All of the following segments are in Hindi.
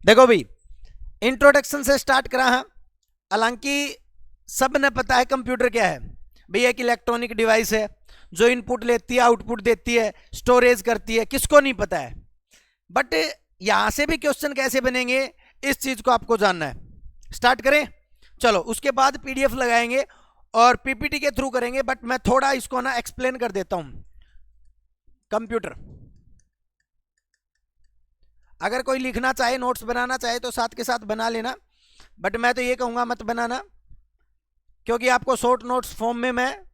देखो भाई, इंट्रोडक्शन से स्टार्ट करा है। हालांकि सब ने पता है कंप्यूटर क्या है। भैया एक इलेक्ट्रॉनिक डिवाइस है जो इनपुट लेती है, आउटपुट देती है, स्टोरेज करती है, किसको नहीं पता है। बट यहां से भी क्वेश्चन कैसे बनेंगे, इस चीज को आपको जानना है। स्टार्ट करें, चलो। उसके बाद पीडीएफ लगाएंगे और पीपीटी के थ्रू करेंगे, बट मैं थोड़ा इसको ना एक्सप्लेन कर देता हूं। कंप्यूटर, अगर कोई लिखना चाहे, नोट्स बनाना चाहे तो साथ के साथ बना लेना, बट मैं तो ये कहूंगा मत बनाना, क्योंकि आपको शॉर्ट नोट्स फॉर्म में मैं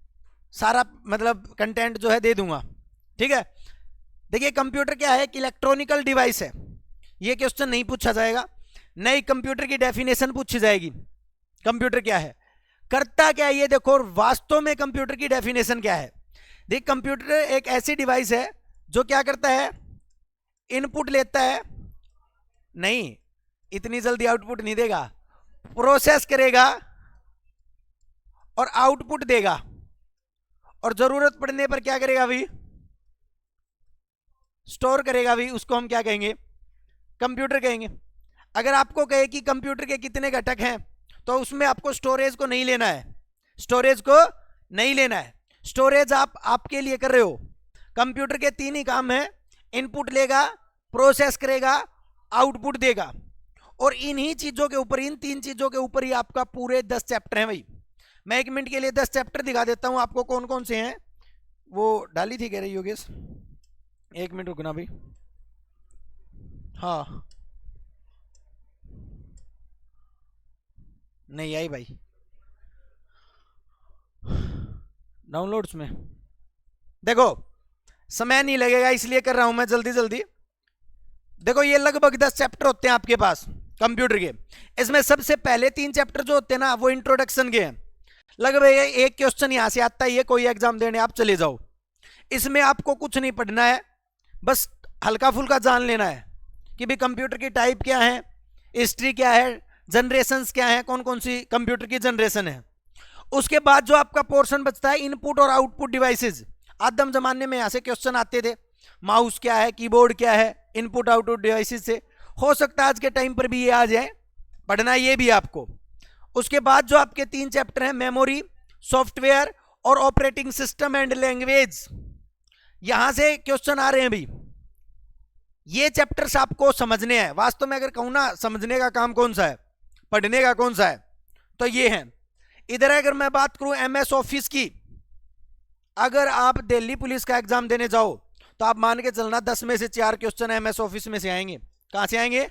सारा मतलब कंटेंट जो है दे दूंगा। ठीक है, देखिए कंप्यूटर क्या है कि इलेक्ट्रॉनिकल डिवाइस है। ये क्वेश्चन नहीं पूछा जाएगा, नई कंप्यूटर की डेफिनेशन पूछी जाएगी। कंप्यूटर क्या है, करता क्या है, ये देखो। वास्तव में कंप्यूटर की डेफिनेशन क्या है। देख, कंप्यूटर एक ऐसी डिवाइस है जो क्या करता है, इनपुट लेता है, नहीं इतनी जल्दी आउटपुट नहीं देगा, प्रोसेस करेगा और आउटपुट देगा, और जरूरत पड़ने पर क्या करेगा भाई, स्टोर करेगा भाई। उसको हम क्या कहेंगे, कंप्यूटर कहेंगे। अगर आपको कहे कि कंप्यूटर के कितने घटक हैं, तो उसमें आपको स्टोरेज को नहीं लेना है, स्टोरेज को नहीं लेना है। स्टोरेज आप आपके लिए कर रहे हो। कंप्यूटर के तीन ही काम है, इनपुट लेगा, प्रोसेस करेगा, आउटपुट देगा। और इन्हीं चीजों के ऊपर, इन तीन चीजों के ऊपर ही आपका पूरे 10 चैप्टर हैं भाई। मैं 1 मिनट के लिए 10 चैप्टर दिखा देता हूं आपको कौन कौन से हैं। वो डाली थी कह रही योगेश, 1 मिनट रुकना भाई। हाँ, नहीं आई भाई डाउनलोड्स में। देखो, समय नहीं लगेगा इसलिए कर रहा हूं मैं जल्दी जल्दी। देखो, ये लगभग 10 चैप्टर होते हैं आपके पास कंप्यूटर के। इसमें सबसे पहले 3 चैप्टर जो होते हैं ना, वो इंट्रोडक्शन के हैं। लगभग एक क्वेश्चन यहां से आता है, ये कोई एग्जाम देने आप चले जाओ। इसमें आपको कुछ नहीं पढ़ना है, बस हल्का फुल्का जान लेना है कि भाई कंप्यूटर की टाइप क्या है, हिस्ट्री क्या है, जनरेशंस क्या है, कौन कौन सी कंप्यूटर की जनरेशन है। उसके बाद जो आपका पोर्शन बचता है, इनपुट और आउटपुट डिवाइसेस। आदम जमाने में यहां से क्वेश्चन आते थे, माउस क्या है, कीबोर्ड क्या है, इनपुट आउटपुट डिवाइसेस से। हो सकता है आज के टाइम पर भी ये आ जाए, पढ़ना ये भी आपको। उसके बाद जो आपके 3 चैप्टर हैं, मेमोरी, सॉफ्टवेयर और ऑपरेटिंग सिस्टम एंड लैंग्वेज, यहां से क्वेश्चन आ रहे हैं भी। ये चैप्टर्स आपको समझने हैं। वास्तव में अगर कहूं ना, समझने का काम कौन सा है, पढ़ने का कौन सा है, तो ये है। इधर अगर मैं बात करूं एमएस ऑफिस की, अगर आप दिल्ली पुलिस का एग्जाम देने जाओ तो आप मान के चलना 10 में से 4 क्वेश्चन एमएस ऑफिस में से आएंगे। कहां से आएंगे?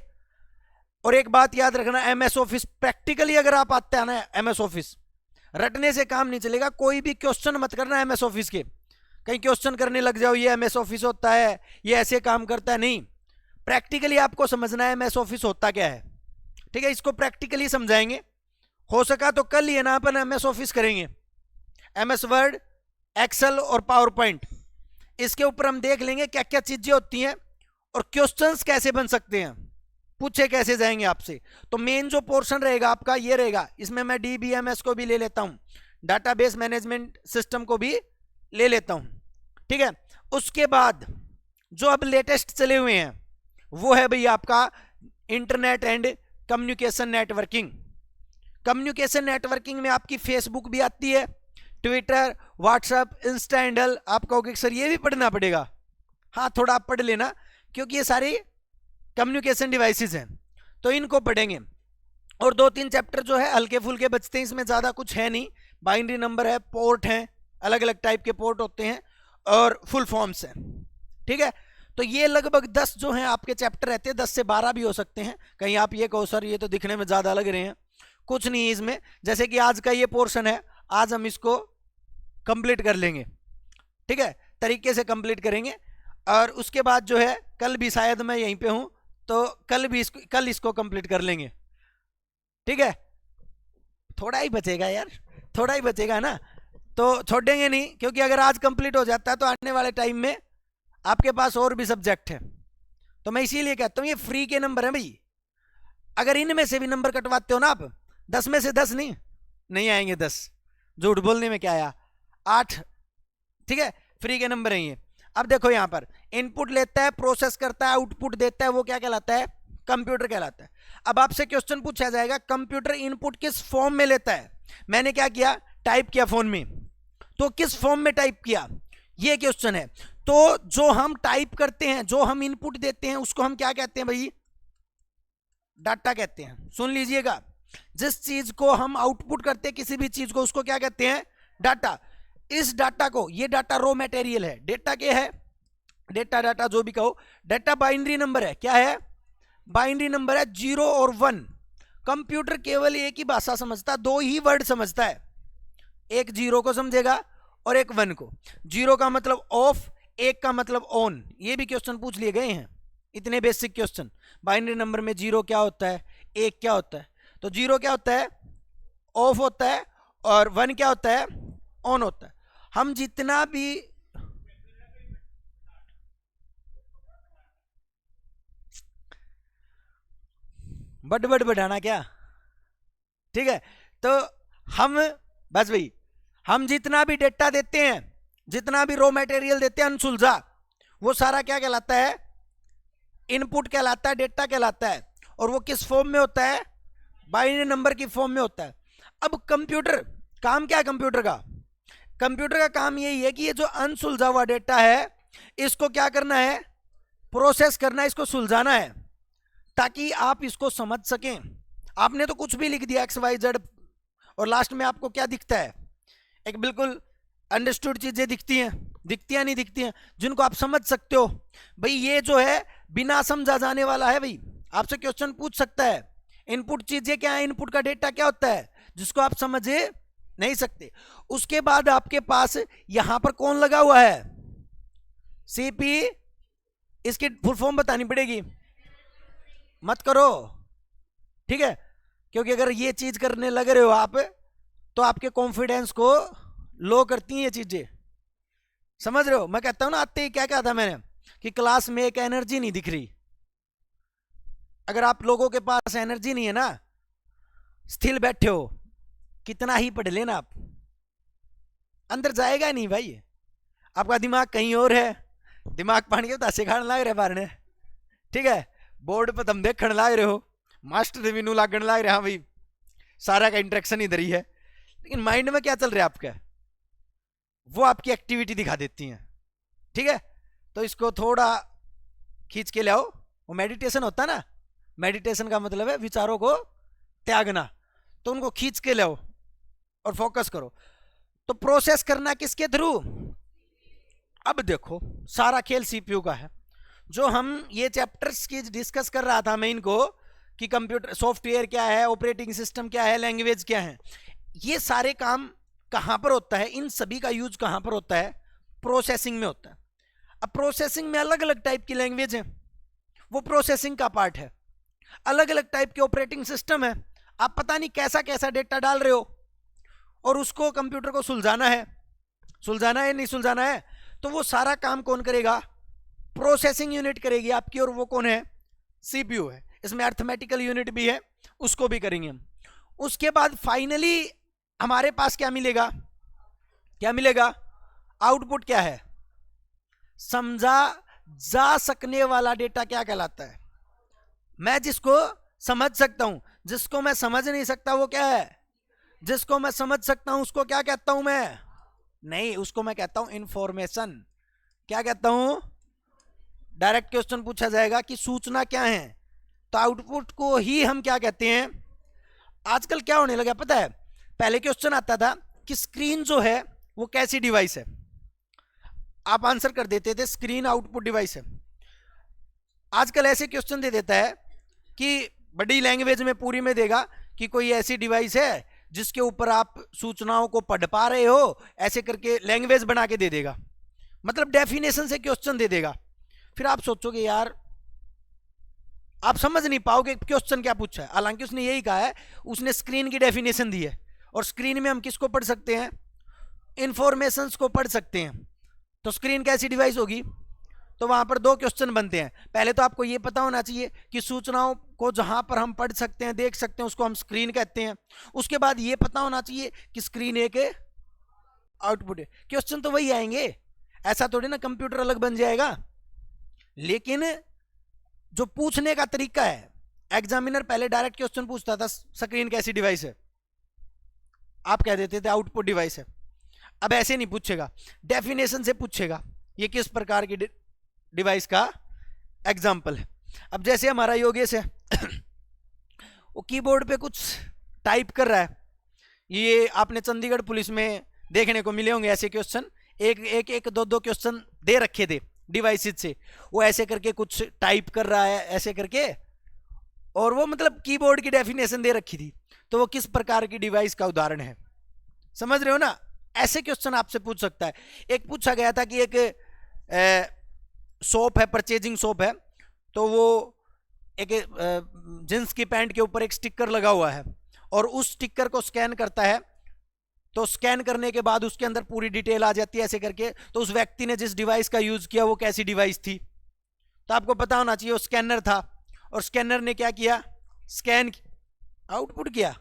और एक बात याद रखना, एमएस ऑफिस प्रैक्टिकली अगर आप आते हैं ना, एमएस ऑफिस रटने से काम नहीं चलेगा। कोई भी क्वेश्चन मत करना एमएस ऑफिस के, कहीं क्वेश्चन करने लग जाओ ये एमएस ऑफिस होता है, ये ऐसे काम करता है, नहीं। प्रैक्टिकली आपको समझना है एमएस ऑफिस होता क्या है। ठीक है, इसको प्रैक्टिकली समझाएंगे। हो सका तो कल ही ना अपन एमएस ऑफिस करेंगे, एमएस वर्ड, एक्सेल और पावर पॉइंट। इसके ऊपर हम देख लेंगे क्या क्या चीजें होती हैं और क्वेश्चंस कैसे बन सकते हैं, पूछे कैसे जाएंगे आपसे। तो मेन जो पोर्शन रहेगा आपका ये रहेगा। इसमें मैं डीबीएमएस को भी ले लेता हूं, डाटाबेस मैनेजमेंट सिस्टम को भी ले लेता हूं। ठीक है, उसके बाद जो अब लेटेस्ट चले हुए हैं वो है भाई आपका internet and communication networking. Communication networking में आपकी फेसबुक भी आती है, ट्विटर, व्हाट्सएप, इंस्टा हैंडल। आप कहोगे सर ये भी पढ़ना पड़ेगा। हाँ, थोड़ा आप पढ़ लेना, क्योंकि ये सारी कम्युनिकेशन डिवाइसेस हैं, तो इनको पढ़ेंगे। और 2-3 चैप्टर जो है हल्के फुल्के बचते हैं, इसमें ज़्यादा कुछ है नहीं। बाइनरी नंबर है, पोर्ट हैं, अलग अलग टाइप के पोर्ट होते हैं, और फुल फॉर्म्स हैं। ठीक है, तो ये लगभग 10 जो हैं आपके चैप्टर रहते हैं, 10 से 12 भी हो सकते हैं। कहीं आप ये कहो सर ये तो दिखने में ज़्यादा लग रहे हैं, कुछ नहीं है इसमें। जैसे कि आज का ये पोर्शन है, आज हम इसको कंप्लीट कर लेंगे। ठीक है, तरीके से कंप्लीट करेंगे। और उसके बाद जो है कल भी शायद मैं यहीं पे हूं, तो कल इसको कंप्लीट कर लेंगे। ठीक है, थोड़ा ही बचेगा यार, थोड़ा ही बचेगा ना, तो छोड़ेंगे नहीं। क्योंकि अगर आज कंप्लीट हो जाता है तो आने वाले टाइम में आपके पास और भी सब्जेक्ट हैं। तो मैं इसीलिए कहता हूं ये फ्री के नंबर हैं भाई। अगर इनमें से भी नंबर कटवाते हो ना आप, 10 में से 10 नहीं आएंगे, 10 झूठ बोलने में क्या आया, 8। ठीक है, फ्री के नंबर हैं ये। अब देखो यहां पर इनपुट लेता है, प्रोसेस करता है, आउटपुट देता है, वो क्या कहलाता है, कंप्यूटर कहलाता है। अब आपसे क्वेश्चन पूछा जाएगा कंप्यूटर इनपुट किस फॉर्म में लेता है। मैंने क्या किया, टाइप किया फोन में, तो किस फॉर्म में टाइप किया, ये क्वेश्चन है। तो जो हम टाइप करते हैं, जो हम इनपुट देते हैं, उसको हम क्या कहते हैं भाई, डाटा कहते हैं। सुन लीजिएगा, जिस चीज को हम आउटपुट करते हैं किसी भी चीज को, उसको क्या कहते हैं, डाटा। इस डाटा को, ये डाटा रॉ मटेरियल है, डेटा क्या है, डेटा डाटा जो भी कहो, डाटा बाइनरी नंबर है। क्या है, बाइनरी नंबर है, 0 और 1। कंप्यूटर केवल एक ही भाषा समझता है, दो ही वर्ड समझता है, एक 0 को समझेगा और एक 1 को। 0 का मतलब ऑफ, 1 का मतलब ऑन। ये भी क्वेश्चन पूछ लिए गए हैं, इतने बेसिक क्वेश्चन। बाइनरी नंबर में 0 क्या होता है, 1 क्या होता है। तो 0 क्या होता है, ऑफ होता है, और 1 क्या होता है, ऑन होता है। हम जितना भी बट बढ़ाना क्या, ठीक है। तो हम बस भाई, हम जितना भी डेटा देते हैं, जितना भी रॉ मटेरियल देते हैं अनसुलझा, वो सारा क्या कहलाता है, इनपुट कहलाता है, डेटा कहलाता है। और वो किस फॉर्म में होता है, बाइनरी नंबर की फॉर्म में होता है। अब कंप्यूटर काम क्या है, कंप्यूटर का काम यही है कि ये जो अनसुलझा हुआ डेटा है, इसको क्या करना है, प्रोसेस करना है, इसको सुलझाना है, ताकि आप इसको समझ सकें। आपने तो कुछ भी लिख दिया XYZ, और लास्ट में आपको क्या दिखता है, एक बिल्कुल अंडरस्टूड चीजें दिखती हैं, दिखती नहीं दिखती हैं, जिनको आप समझ सकते हो। भाई ये जो है बिना समझा जाने वाला है। भाई आपसे क्वेश्चन पूछ सकता है, इनपुट चीजें क्या है, इनपुट का डेटा क्या होता है, जिसको आप समझे नहीं सकते। उसके बाद आपके पास यहां पर कौन लगा हुआ है, सीपी, इसकी फुल फॉर्म बतानी पड़ेगी, मत करो, ठीक है, क्योंकि अगर ये चीज करने लग रहे हो आप, तो आपके कॉन्फिडेंस को लो करती हैं ये चीजें, समझ रहे हो। मैं कहता हूं ना, आते ही क्या कहा था मैंने, कि क्लास में एक एनर्जी नहीं दिख रही। अगर आप लोगों के पास एनर्जी नहीं है ना, स्थिर बैठे हो, कितना ही पढ़ लेना आप, अंदर जाएगा नहीं भाई। आपका दिमाग कहीं और है, दिमाग पानी के तासे खाने लग रहे बारने, ठीक है, बोर्ड पर तुम देखने लग रहे हो, मास्टर विनू लागण लग रहा, भाई सारा का इंटरेक्शन इधर ही है, लेकिन माइंड में क्या चल रहा है आपका, वो आपकी एक्टिविटी दिखा देती हैं, ठीक है। तो इसको थोड़ा खींच के ले आओ, वो मेडिटेशन होता ना, मेडिटेशन का मतलब है विचारों को त्यागना, तो उनको खींच के ले आओ और फोकस करो। तो प्रोसेस करना किसके थ्रू, अब देखो सारा खेल सीपीयू का है। जो हम ये चैप्टर्स की डिस्कस कर रहा था मैं इनको, कि कंप्यूटर सॉफ्टवेयर क्या है, ऑपरेटिंग सिस्टम क्या है, लैंग्वेज क्या है, ये सारे काम कहां पर होता है, इन सभी का यूज कहां पर होता है, प्रोसेसिंग में होता है। अब प्रोसेसिंग में अलग अलग टाइप की लैंग्वेज है, वो प्रोसेसिंग का पार्ट है। अलग अलग टाइप के ऑपरेटिंग सिस्टम है, आप पता नहीं कैसा कैसा डेटा डाल रहे हो, और उसको कंप्यूटर को सुलझाना है, सुलझाना है नहीं सुलझाना है, तो वो सारा काम कौन करेगा, प्रोसेसिंग यूनिट करेगी आपकी, और वो कौन है, सीपीयू है। इसमें अर्थमेटिकल यूनिट भी है, उसको भी करेंगे हम। उसके बाद फाइनली हमारे पास क्या मिलेगा, क्या मिलेगा, आउटपुट क्या है, समझा जा सकने वाला डेटा क्या कहलाता है। मैं जिसको समझ सकता हूं, जिसको मैं समझ नहीं सकता वो क्या है, जिसको मैं समझ सकता हूं उसको क्या कहता हूं मैं, नहीं, उसको मैं कहता हूं इंफॉर्मेशन। क्या कहता हूं, डायरेक्ट क्वेश्चन पूछा जाएगा कि सूचना क्या है, तो आउटपुट को ही हम क्या कहते हैं। आजकल क्या होने लगा पता है, पहले क्वेश्चन आता था कि स्क्रीन जो है वो कैसी डिवाइस है, आप आंसर कर देते थे स्क्रीन आउटपुट डिवाइस है। आजकल ऐसे क्वेश्चन दे देता है कि बड़ी लैंग्वेज में पूरी में देगा कि कोई ऐसी डिवाइस है जिसके ऊपर आप सूचनाओं को पढ़ पा रहे हो, ऐसे करके लैंग्वेज बना के दे देगा, मतलब डेफिनेशन से क्वेश्चन दे देगा। फिर आप सोचोगे यार, आप समझ नहीं पाओगे क्वेश्चन क्या पूछा है, हालांकि उसने यही कहा है, उसने स्क्रीन की डेफिनेशन दी है, और स्क्रीन में हम किसको पढ़ सकते हैं, इंफॉर्मेशंस को पढ़ सकते हैं। तो स्क्रीन कैसी डिवाइस होगी, तो वहां पर दो क्वेश्चन बनते हैं। पहले तो आपको यह पता होना चाहिए कि सूचनाओं को जहां पर हम पढ़ सकते हैं, देख सकते हैं, उसको हम स्क्रीन कहते हैं। उसके बाद यह पता होना चाहिए कि स्क्रीन एक आउटपुट है। क्वेश्चन तो वही आएंगे, ऐसा थोड़ी ना कंप्यूटर अलग बन जाएगा, लेकिन जो पूछने का तरीका है एग्जामिनर पहले डायरेक्ट क्वेश्चन पूछता था स्क्रीन कैसी डिवाइस है, आप कह देते थे आउटपुट डिवाइस है। अब ऐसे नहीं पूछेगा, डेफिनेशन से पूछेगा ये किस प्रकार की डिवाइस का एग्जाम्पल है। अब जैसे हमारा योगेश है वो कीबोर्ड पे कुछ टाइप कर रहा है, ये आपने चंडीगढ़ पुलिस में देखने को मिले होंगे ऐसे क्वेश्चन, एक दो क्वेश्चन दे रखे थे डिवाइसेज से, वो ऐसे करके कुछ टाइप कर रहा है ऐसे करके, और वो मतलब कीबोर्ड की डेफिनेशन दे रखी थी, तो वो किस प्रकार की डिवाइस का उदाहरण है, समझ रहे हो ना। ऐसे क्वेश्चन आपसे पूछ सकता है। एक पूछा गया था कि एक शॉप है, परचेजिंग शॉप है, तो वो एक जींस की पैंट के ऊपर एक स्टिकर लगा हुआ है और उस स्टिकर को स्कैन करता है, तो स्कैन करने के बाद उसके अंदर पूरी डिटेल आ जाती है ऐसे करके। तो उस व्यक्ति ने जिस डिवाइस का यूज किया वो कैसी डिवाइस थी, तो आपको पता होना चाहिए वो स्कैनर था, और स्कैनर ने क्या किया, स्कैन आउटपुट किया,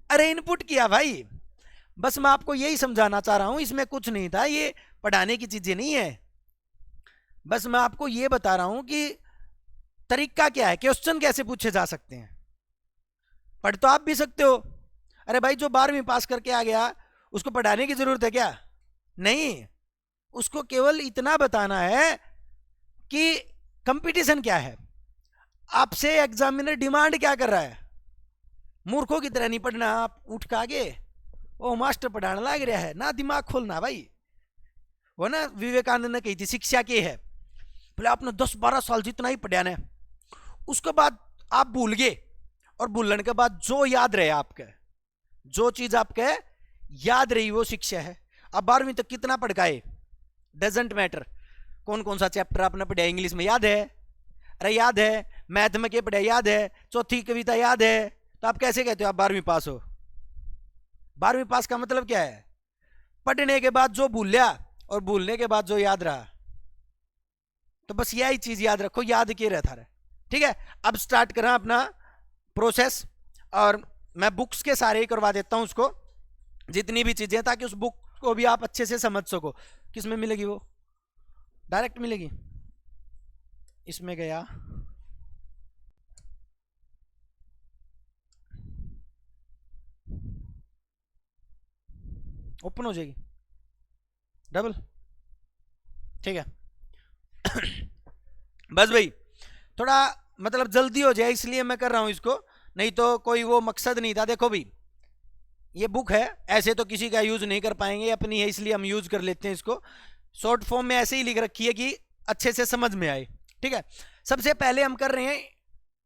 अरे इनपुट किया भाई। बस मैं आपको यही समझाना चाह रहा हूं, इसमें कुछ नहीं था, ये पढ़ाने की चीजें नहीं है, बस मैं आपको ये बता रहा हूं कि तरीका क्या है, क्वेश्चन कैसे पूछे जा सकते हैं। पढ़ तो आप भी सकते हो, अरे भाई जो 12वीं पास करके आ गया उसको पढ़ाने की जरूरत है क्या, नहीं, उसको केवल इतना बताना है कि कंपटीशन क्या है, आपसे एग्जामिनर डिमांड क्या कर रहा है। मूर्खों की तरह नहीं पढ़ना, आप उठ के आगे ओ मास्टर पढ़ाने लग रहा है ना, दिमाग खोलना भाई। वो ना विवेकानंद ने कही थी शिक्षा के है, बोले आपने 10-12 साल जितना ही पढ़ाना है, उसके बाद आप भूल गए, और भूलने के बाद जो याद रहे आपके, जो चीज आपके याद रही वो शिक्षा है। अब 12वीं तक कितना पढ़ाए डजेंट मैटर, कौन कौन सा चैप्टर आपने पढ़ा इंग्लिश में याद है, अरे याद है, मैथ में क्या पढ़ा याद है, चौथी कविता याद है, तो आप कैसे कहते हो आप 12वीं पास हो। 12वीं पास का मतलब क्या है, पढ़ने के बाद जो भूलिया और भूलने के बाद जो याद रहा। तो बस यही चीज याद रखो, याद के रहता है, ठीक है। अब स्टार्ट करें अपना प्रोसेस, और मैं बुक्स के सारे ही करवा देता हूं उसको, जितनी भी चीजें, ताकि उस बुक को भी आप अच्छे से समझ सको। किस में मिलेगी वो, डायरेक्ट मिलेगी, इसमें गया ओपन हो जाएगी डबल, ठीक है। बस भाई थोड़ा मतलब जल्दी हो जाए इसलिए मैं कर रहा हूं इसको, नहीं तो कोई वो मकसद नहीं था। देखो भाई ये बुक है, ऐसे तो किसी का यूज नहीं कर पाएंगे, अपनी है इसलिए हम यूज कर लेते हैं इसको। शॉर्ट फॉर्म में ऐसे ही लिख रखी है कि अच्छे से समझ में आए, ठीक है। सबसे पहले हम कर रहे हैं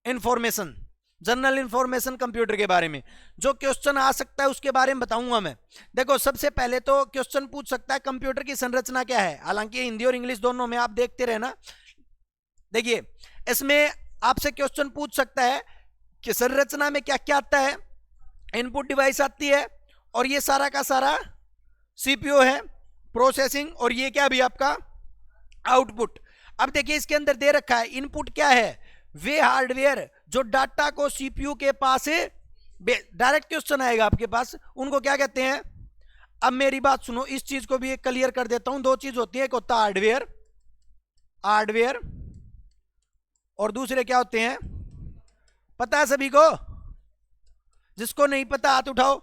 इंफॉर्मेशन, जनरल इंफॉर्मेशन कंप्यूटर के बारे में। जो क्वेश्चन आ सकता है उसके बारे में बताऊंगा मैं। देखो सबसे पहले तो क्वेश्चन पूछ सकता है कंप्यूटर की संरचना क्या है, हालांकि हिंदी और इंग्लिश दोनों में आप देखते रहना। देखिए इसमें आपसे क्वेश्चन पूछ सकता है कि संरचना में क्या क्या आता है, इनपुट डिवाइस आती है, और ये सारा का सारा सीपीयू है, प्रोसेसिंग, और ये क्या भी आपका आउटपुट। अब देखिए इसके अंदर दे रखा है इनपुट क्या है, वे हार्डवेयर जो डाटा को सीपीयू के पास है, डायरेक्ट क्वेश्चन आएगा आपके पास, उनको क्या कहते हैं। अब मेरी बात सुनो, इस चीज को भी एक क्लियर कर देता हूं। दो चीज होती है, एक होता है हार्डवेयर, हार्डवेयर, और दूसरे क्या होते हैं पता है सभी को, जिसको नहीं पता हाथ उठाओ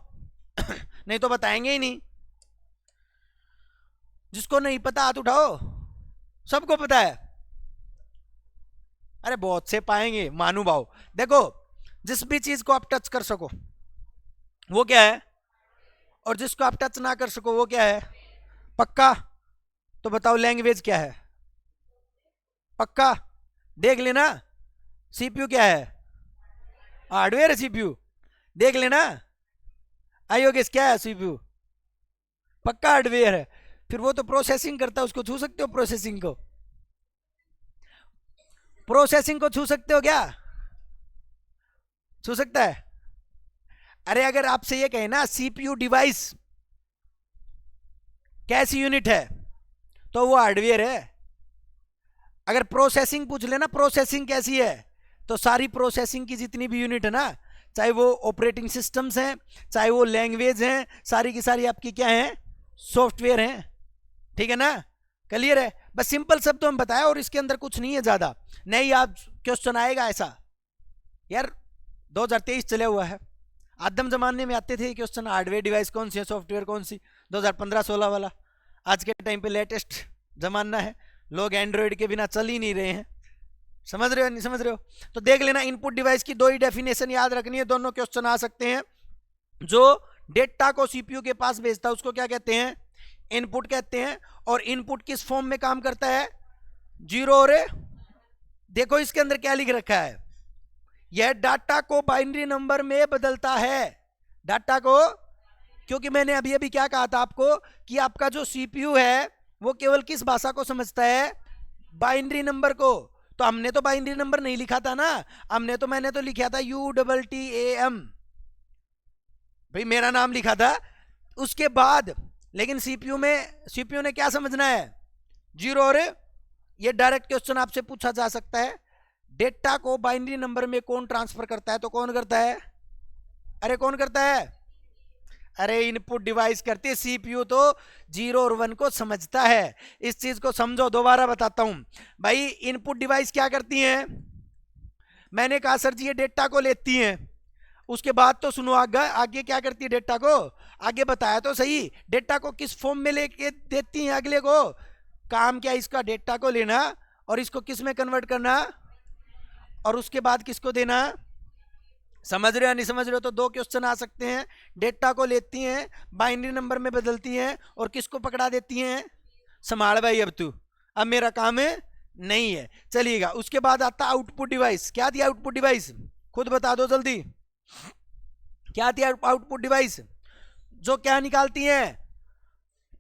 नहीं तो बताएंगे ही नहीं। जिसको नहीं पता हाथ उठाओ, सबको पता है, अरे बहुत से पाएंगे महानुभाव। देखो जिस भी चीज को आप टच कर सको वो क्या है, और जिसको आप टच ना कर सको वो क्या है, पक्का। तो बताओ लैंग्वेज क्या है, पक्का। देख लेना सीपीयू क्या है, हार्डवेयर सीपीयू, देख लेना। आईओएस क्या है, सीपीयू, पक्का हार्डवेयर है। फिर वो तो प्रोसेसिंग करता है, उसको छू सकते हो, प्रोसेसिंग को, प्रोसेसिंग को छू सकते हो क्या, छू सकता है। अरे अगर आपसे ये कहे ना सीपीयू डिवाइस कैसी यूनिट है, तो वो हार्डवेयर है। अगर प्रोसेसिंग पूछ लेना प्रोसेसिंग कैसी है, तो सारी प्रोसेसिंग की जितनी भी यूनिट है ना, चाहे वो ऑपरेटिंग सिस्टम्स हैं, चाहे वो लैंग्वेज हैं, सारी की सारी आपकी क्या है, सॉफ्टवेयर हैं, ठीक है ना। क्लियर है, बस सिंपल शब्दों में बताया, और इसके अंदर कुछ नहीं है ज्यादा, नहीं आप क्वेश्चन आएगा ऐसा, यार 2023 चले हुआ है, आदम जमाने में आते थे क्वेश्चन हार्डवेयर डिवाइस कौन सी है, सॉफ्टवेयर कौन सी, 2015-16 वाला। आज के टाइम पे लेटेस्ट जमाना है, लोग एंड्रॉयड के बिना चल ही नहीं रहे हैं। समझ रहे हो नहीं समझ रहे हो? तो देख लेना, इनपुट डिवाइस की 2 ही डेफिनेशन याद रखनी है, दोनों क्वेश्चन आ सकते हैं। जो डेटा को सीपीयू के पास भेजता है उसको क्या कहते हैं? इनपुट कहते हैं। और इनपुट किस फॉर्म में काम करता है? 0 और देखो इसके अंदर क्या लिख रखा है, यह डाटा को बाइनरी नंबर में बदलता है। डाटा को, क्योंकि मैंने अभी अभी क्या कहा था आपको कि आपका जो सीपीयू है वो केवल किस भाषा को समझता है? बाइनरी नंबर को। तो हमने तो बाइनरी नंबर नहीं लिखा था ना, मैंने तो लिखा था UTTAM, भाई मेरा नाम लिखा था उसके बाद। लेकिन सीपीयू ने क्या समझना है? 0 और ये डायरेक्ट क्वेश्चन आपसे पूछा जा सकता है, डेटा को बाइनरी नंबर में कौन ट्रांसफर करता है? तो कौन करता है? अरे कौन करता है? अरे इनपुट डिवाइस करती है। सीपीयू तो 0 और 1 को समझता है, इस चीज को समझो। दोबारा बताता हूं भाई, इनपुट डिवाइस क्या करती हैं? मैंने कहा सर जी ये डेटा को लेती हैं, उसके बाद तो सुनो आगे क्या करती है डेटा को? आगे बताया तो सही, डेटा को किस फॉर्म में लेके देती हैं अगले को? काम क्या इसका? डेटा को लेना और इसको किस में कन्वर्ट करना, और उसके बाद किसको देना। समझ रहे हो नहीं समझ रहे हो? तो 2 क्वेश्चन आ सकते हैं, डेटा को लेती हैं, बाइनरी नंबर में बदलती हैं, और किसको पकड़ा देती हैं? संभाल भाई अब तू, अब मेरा काम है नहीं है। चलिएगा, उसके बाद आता आउटपुट डिवाइस। क्या दिया आउटपुट डिवाइस? खुद बता दो जल्दी, क्या दिया आउटपुट डिवाइस? जो क्या निकालती हैं?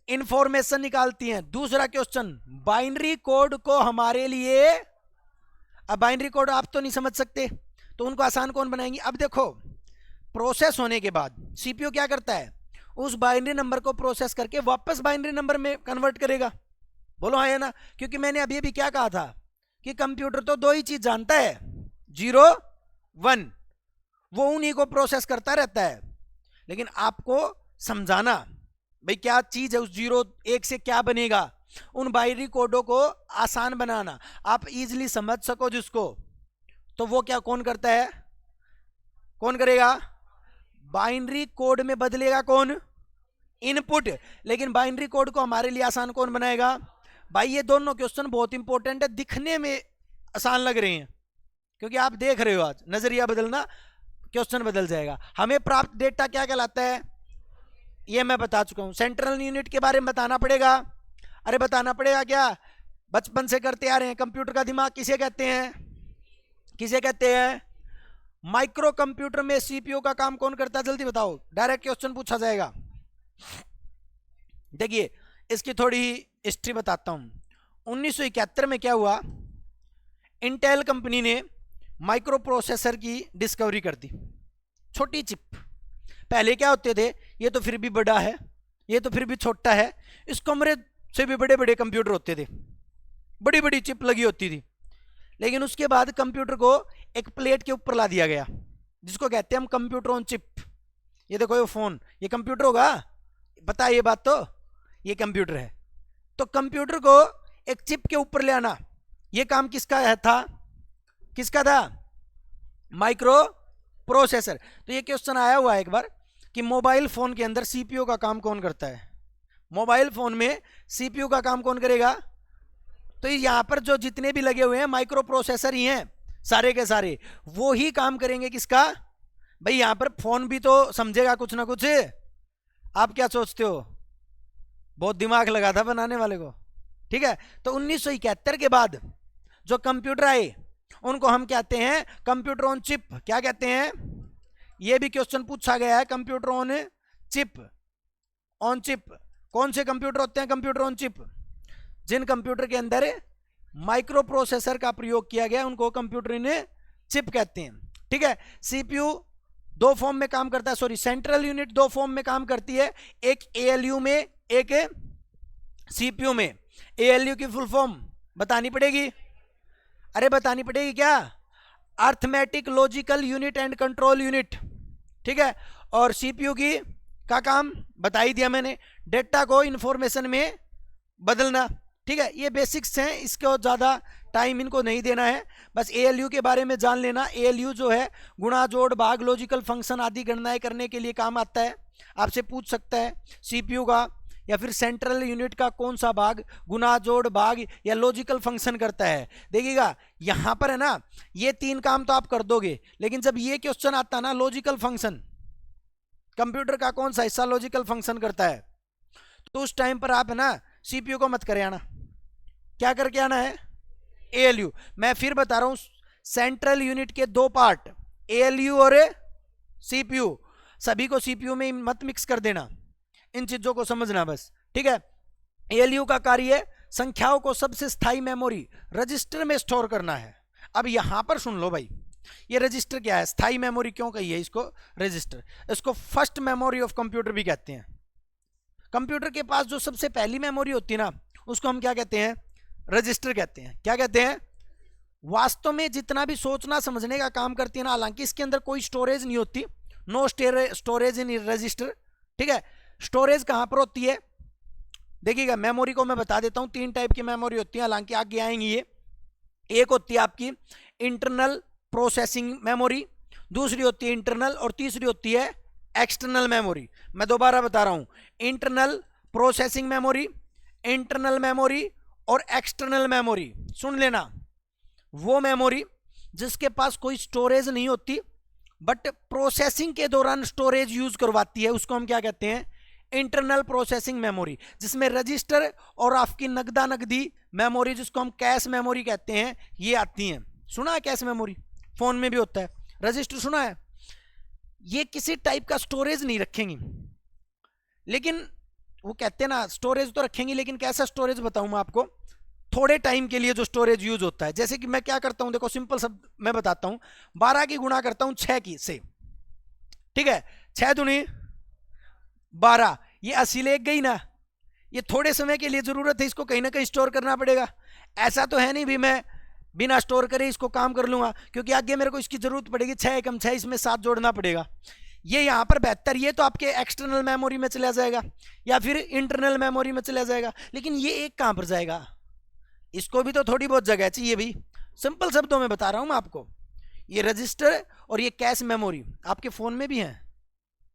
इंफॉर्मेशन निकालती हैं। दूसरा क्वेश्चन, बाइनरी कोड को हमारे लिए, अब बाइनरी कोड आप तो नहीं समझ सकते तो उनको आसान कौन बनाएंगे? अब देखो, प्रोसेस होने के बाद सीपीयू क्या करता है? उस बाइनरी नंबर को प्रोसेस करके वापस बाइनरी नंबर में कन्वर्ट करेगा। बोलो हाँ या ना? क्योंकि मैंने अभी अभी क्या कहा था कि कंप्यूटर तो 2 ही चीज जानता है, 0 1, वो उन्हीं को प्रोसेस करता रहता है। लेकिन आपको समझाना भाई क्या चीज है, उस 0 1 से क्या बनेगा, उन बाइनरी कोडों को आसान बनाना, आप इजीली समझ सको जिसको, तो वो क्या कौन करता है? कौन करेगा? बाइनरी कोड में बदलेगा कौन? इनपुट। लेकिन बाइनरी कोड को हमारे लिए आसान कौन बनाएगा? भाई ये दोनों क्वेश्चन बहुत इंपॉर्टेंट है, दिखने में आसान लग रहे हैं क्योंकि आप देख रहे हो आज नजरिया बदलना, क्वेश्चन बदल जाएगा। हमें प्राप्त डेटा क्या कहलाता है? ये मैं बता चुका हूं। सेंट्रल यूनिट के बारे में बताना पड़ेगा। अरे बताना पड़ेगा क्या, बचपन से करते आ रहे हैं। कंप्यूटर का दिमाग किसे कहते हैं? किसे कहते हैं? माइक्रो कंप्यूटर में सीपीयू का काम कौन करता है? जल्दी बताओ, डायरेक्ट क्वेश्चन पूछा जाएगा। देखिए इसकी थोड़ी हिस्ट्री बताता हूं। 1971 में क्या हुआ, इंटेल कंपनी ने माइक्रो प्रोसेसर की डिस्कवरी कर दी। छोटी चिप, पहले क्या होते थे, ये तो फिर भी बड़ा है, ये तो फिर भी छोटा है, इस कमरे से भी बड़े बड़े कंप्यूटर होते थे, बड़ी बड़ी चिप लगी होती थी। लेकिन उसके बाद कंप्यूटर को एक प्लेट के ऊपर ला दिया गया जिसको कहते हैं हम कंप्यूटर ऑन चिप। ये देखो ये फोन, ये कंप्यूटर होगा? बता ये बात, तो ये कंप्यूटर है। तो कंप्यूटर को एक चिप के ऊपर ले आना, ये काम किसका है था? किसका था? Micro processor. तो ये क्वेश्चन आया हुआ है एक बार कि मोबाइल फोन के अंदर सीपीयू का काम कौन करता है? मोबाइल फोन में सीपीयू का काम कौन करेगा? तो यहां पर जो जितने भी लगे हुए हैं माइक्रो प्रोसेसर ही हैं, सारे के सारे वो ही काम करेंगे। किसका? भाई यहां पर फोन भी तो समझेगा कुछ ना कुछ। आप क्या सोचते हो? बहुत दिमाग लगा था बनाने वाले को, ठीक है। तो 1971 के बाद जो कंप्यूटर आए उनको हम कहते हैं कंप्यूटर ऑन चिप। क्या कहते हैं? ये भी क्वेश्चन पूछा गया है, computer on chip. On chip कौन से कंप्यूटर होते हैं? कंप्यूटर ऑन चिप, जिन कंप्यूटर के अंदर माइक्रो प्रोसेसर का प्रयोग किया गया उनको कंप्यूटर इन चिप कहते हैं, ठीक है। सीपीयू 2 फॉर्म में काम करता है, सॉरी सेंट्रल यूनिट 2 फॉर्म में काम करती है, एक एएलयू में, एक सीपीयू में। एएलयू की फुल फॉर्म बतानी पड़ेगी। अरे बतानी पड़ेगी क्या? Arithmetic logical unit and control unit, ठीक है। और सीपीयू की का काम बता ही दिया मैंने, डेटा को इंफॉर्मेशन में बदलना, ठीक है। ये बेसिक्स हैं, इसको ज्यादा टाइम इनको नहीं देना है, बस एएलयू के बारे में जान लेना। एएलयू जो है गुणा जोड़ भाग लॉजिकल फंक्शन आदि गणनाएं करने के लिए काम आता है। आपसे पूछ सकता है सीपीयू का या फिर सेंट्रल यूनिट का कौन सा भाग गुणा जोड़ भाग या लॉजिकल फंक्शन करता है। देखिएगा यहां पर है ना, ये 3 काम तो आप कर दोगे, लेकिन जब ये क्वेश्चन आता है ना लॉजिकल फंक्शन, कंप्यूटर का कौन सा हिस्सा लॉजिकल फंक्शन करता है, तो उस टाइम पर आप है ना सीपीयू को मत करे आना, क्या करके आना है एएलयू। मैं फिर बता रहा हूं, सेंट्रल यूनिट के 2 पार्ट एएलयू और सीपीयू, सभी को सीपीयू में मत मिक्स कर देना, इन चीजों को समझना बस, ठीक है। एएलयू का कार्य है संख्याओं को सबसे स्थायी मेमोरी रजिस्टर में स्टोर करना है। अब यहां पर सुन लो भाई, ये रजिस्टर क्या है, स्थायी मेमोरी क्यों कही है इसको रजिस्टर, इसको फर्स्ट मेमोरी ऑफ कंप्यूटर भी कहते हैं। कंप्यूटर के पास जो सबसे पहली मेमोरी होती है ना, उसको हम क्या कहते हैं, रजिस्टर कहते हैं। क्या कहते हैं, वास्तव में जितना भी सोचना समझने का काम करती है ना, हालांकि इसके अंदर कोई स्टोरेज नहीं होती, नो स्टोरेज इन रजिस्टर, ठीक है। स्टोरेज कहां पर होती है, देखिएगा मेमोरी को मैं बता देता हूं, 3 टाइप की मेमोरी होती है, हालांकि आगे आएंगी ये। एक होती है आपकी इंटरनल प्रोसेसिंग मेमोरी, दूसरी होती है इंटरनल, और तीसरी होती है एक्सटर्नल मेमोरी। मैं दोबारा बता रहा हूं, internal processing memory, internal memory और एक्सटर्नल मेमोरी। सुन लेना, वो मेमोरी जिसके पास कोई स्टोरेज नहीं होती बट प्रोसेसिंग के दौरान स्टोरेज यूज करवाती है, उसको हम क्या कहते हैं, इंटरनल प्रोसेसिंग मेमोरी, जिसमें रजिस्टर और आपकी नगदा नगदी मेमोरी, जिसको हम कैश मेमोरी कहते हैं, ये आती हैं। सुना है कैश मेमोरी, फोन में भी होता है, रजिस्टर सुना है। ये किसी टाइप का स्टोरेज नहीं रखेंगी, लेकिन वो कहते हैं ना स्टोरेज तो रखेंगे, लेकिन कैसा स्टोरेज बताऊं मैं आपको, थोड़े टाइम के लिए जो स्टोरेज यूज होता है। जैसे कि मैं क्या करता हूं, देखो सिंपल शब्द मैं बताता हूं, 12 की गुणा करता हूं 6 की से, ठीक है, 6 दूनी 12, ये 80 ले गई ना, ये थोड़े समय के लिए जरूरत है, इसको कहीं ना कहीं स्टोर करना पड़ेगा। ऐसा तो है नहीं भी मैं बिना स्टोर करे इसको काम कर लूंगा, क्योंकि आगे मेरे को इसकी जरूरत पड़ेगी, 6 एकम 6, इसमें 7 जोड़ना पड़ेगा। ये यहां पर 72, ये तो आपके एक्सटर्नल मेमोरी में चला जाएगा या फिर इंटरनल मेमोरी में चला जाएगा, लेकिन ये एक कहां पर जाएगा, इसको भी तो थोड़ी बहुत जगह चाहिए भी। सिंपल शब्दों में बता रहा हूं मैं आपको, ये रजिस्टर और ये कैश मेमोरी आपके फोन में भी है,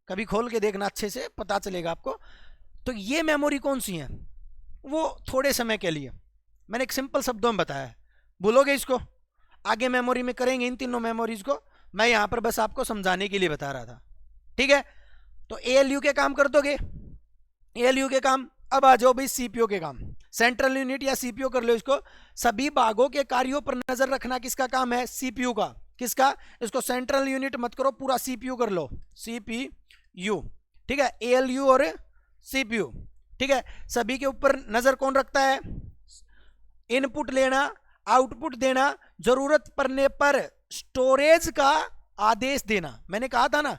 कभी खोल के देखना, अच्छे से पता चलेगा आपको। तो ये मेमोरी कौन सी है, वो थोड़े समय के लिए, मैंने एक सिंपल शब्दों में बताया है, भूलोगे इसको, आगे मेमोरी में करेंगे इन तीनों मेमोरीज को, मैं यहां पर बस आपको समझाने के लिए बता रहा था, ठीक है। तो एएलयू के काम कर दोगे, एएलयू के काम। अब आ जाओ भाई सीपीयू के काम, सेंट्रल यूनिट या सीपीयू कर लो इसको। सभी भागों के कार्यों पर नजर रखना किसका काम है, सीपीयू का। किसका, इसको सेंट्रल यूनिट मत करो, पूरा सीपीयू कर लो, सीपीयू, ठीक है, एएलयू और सीपीयू, ठीक है। सभी के ऊपर नजर कौन रखता है, इनपुट लेना, आउटपुट देना, जरूरत पड़ने पर स्टोरेज का आदेश देना। मैंने कहा था ना,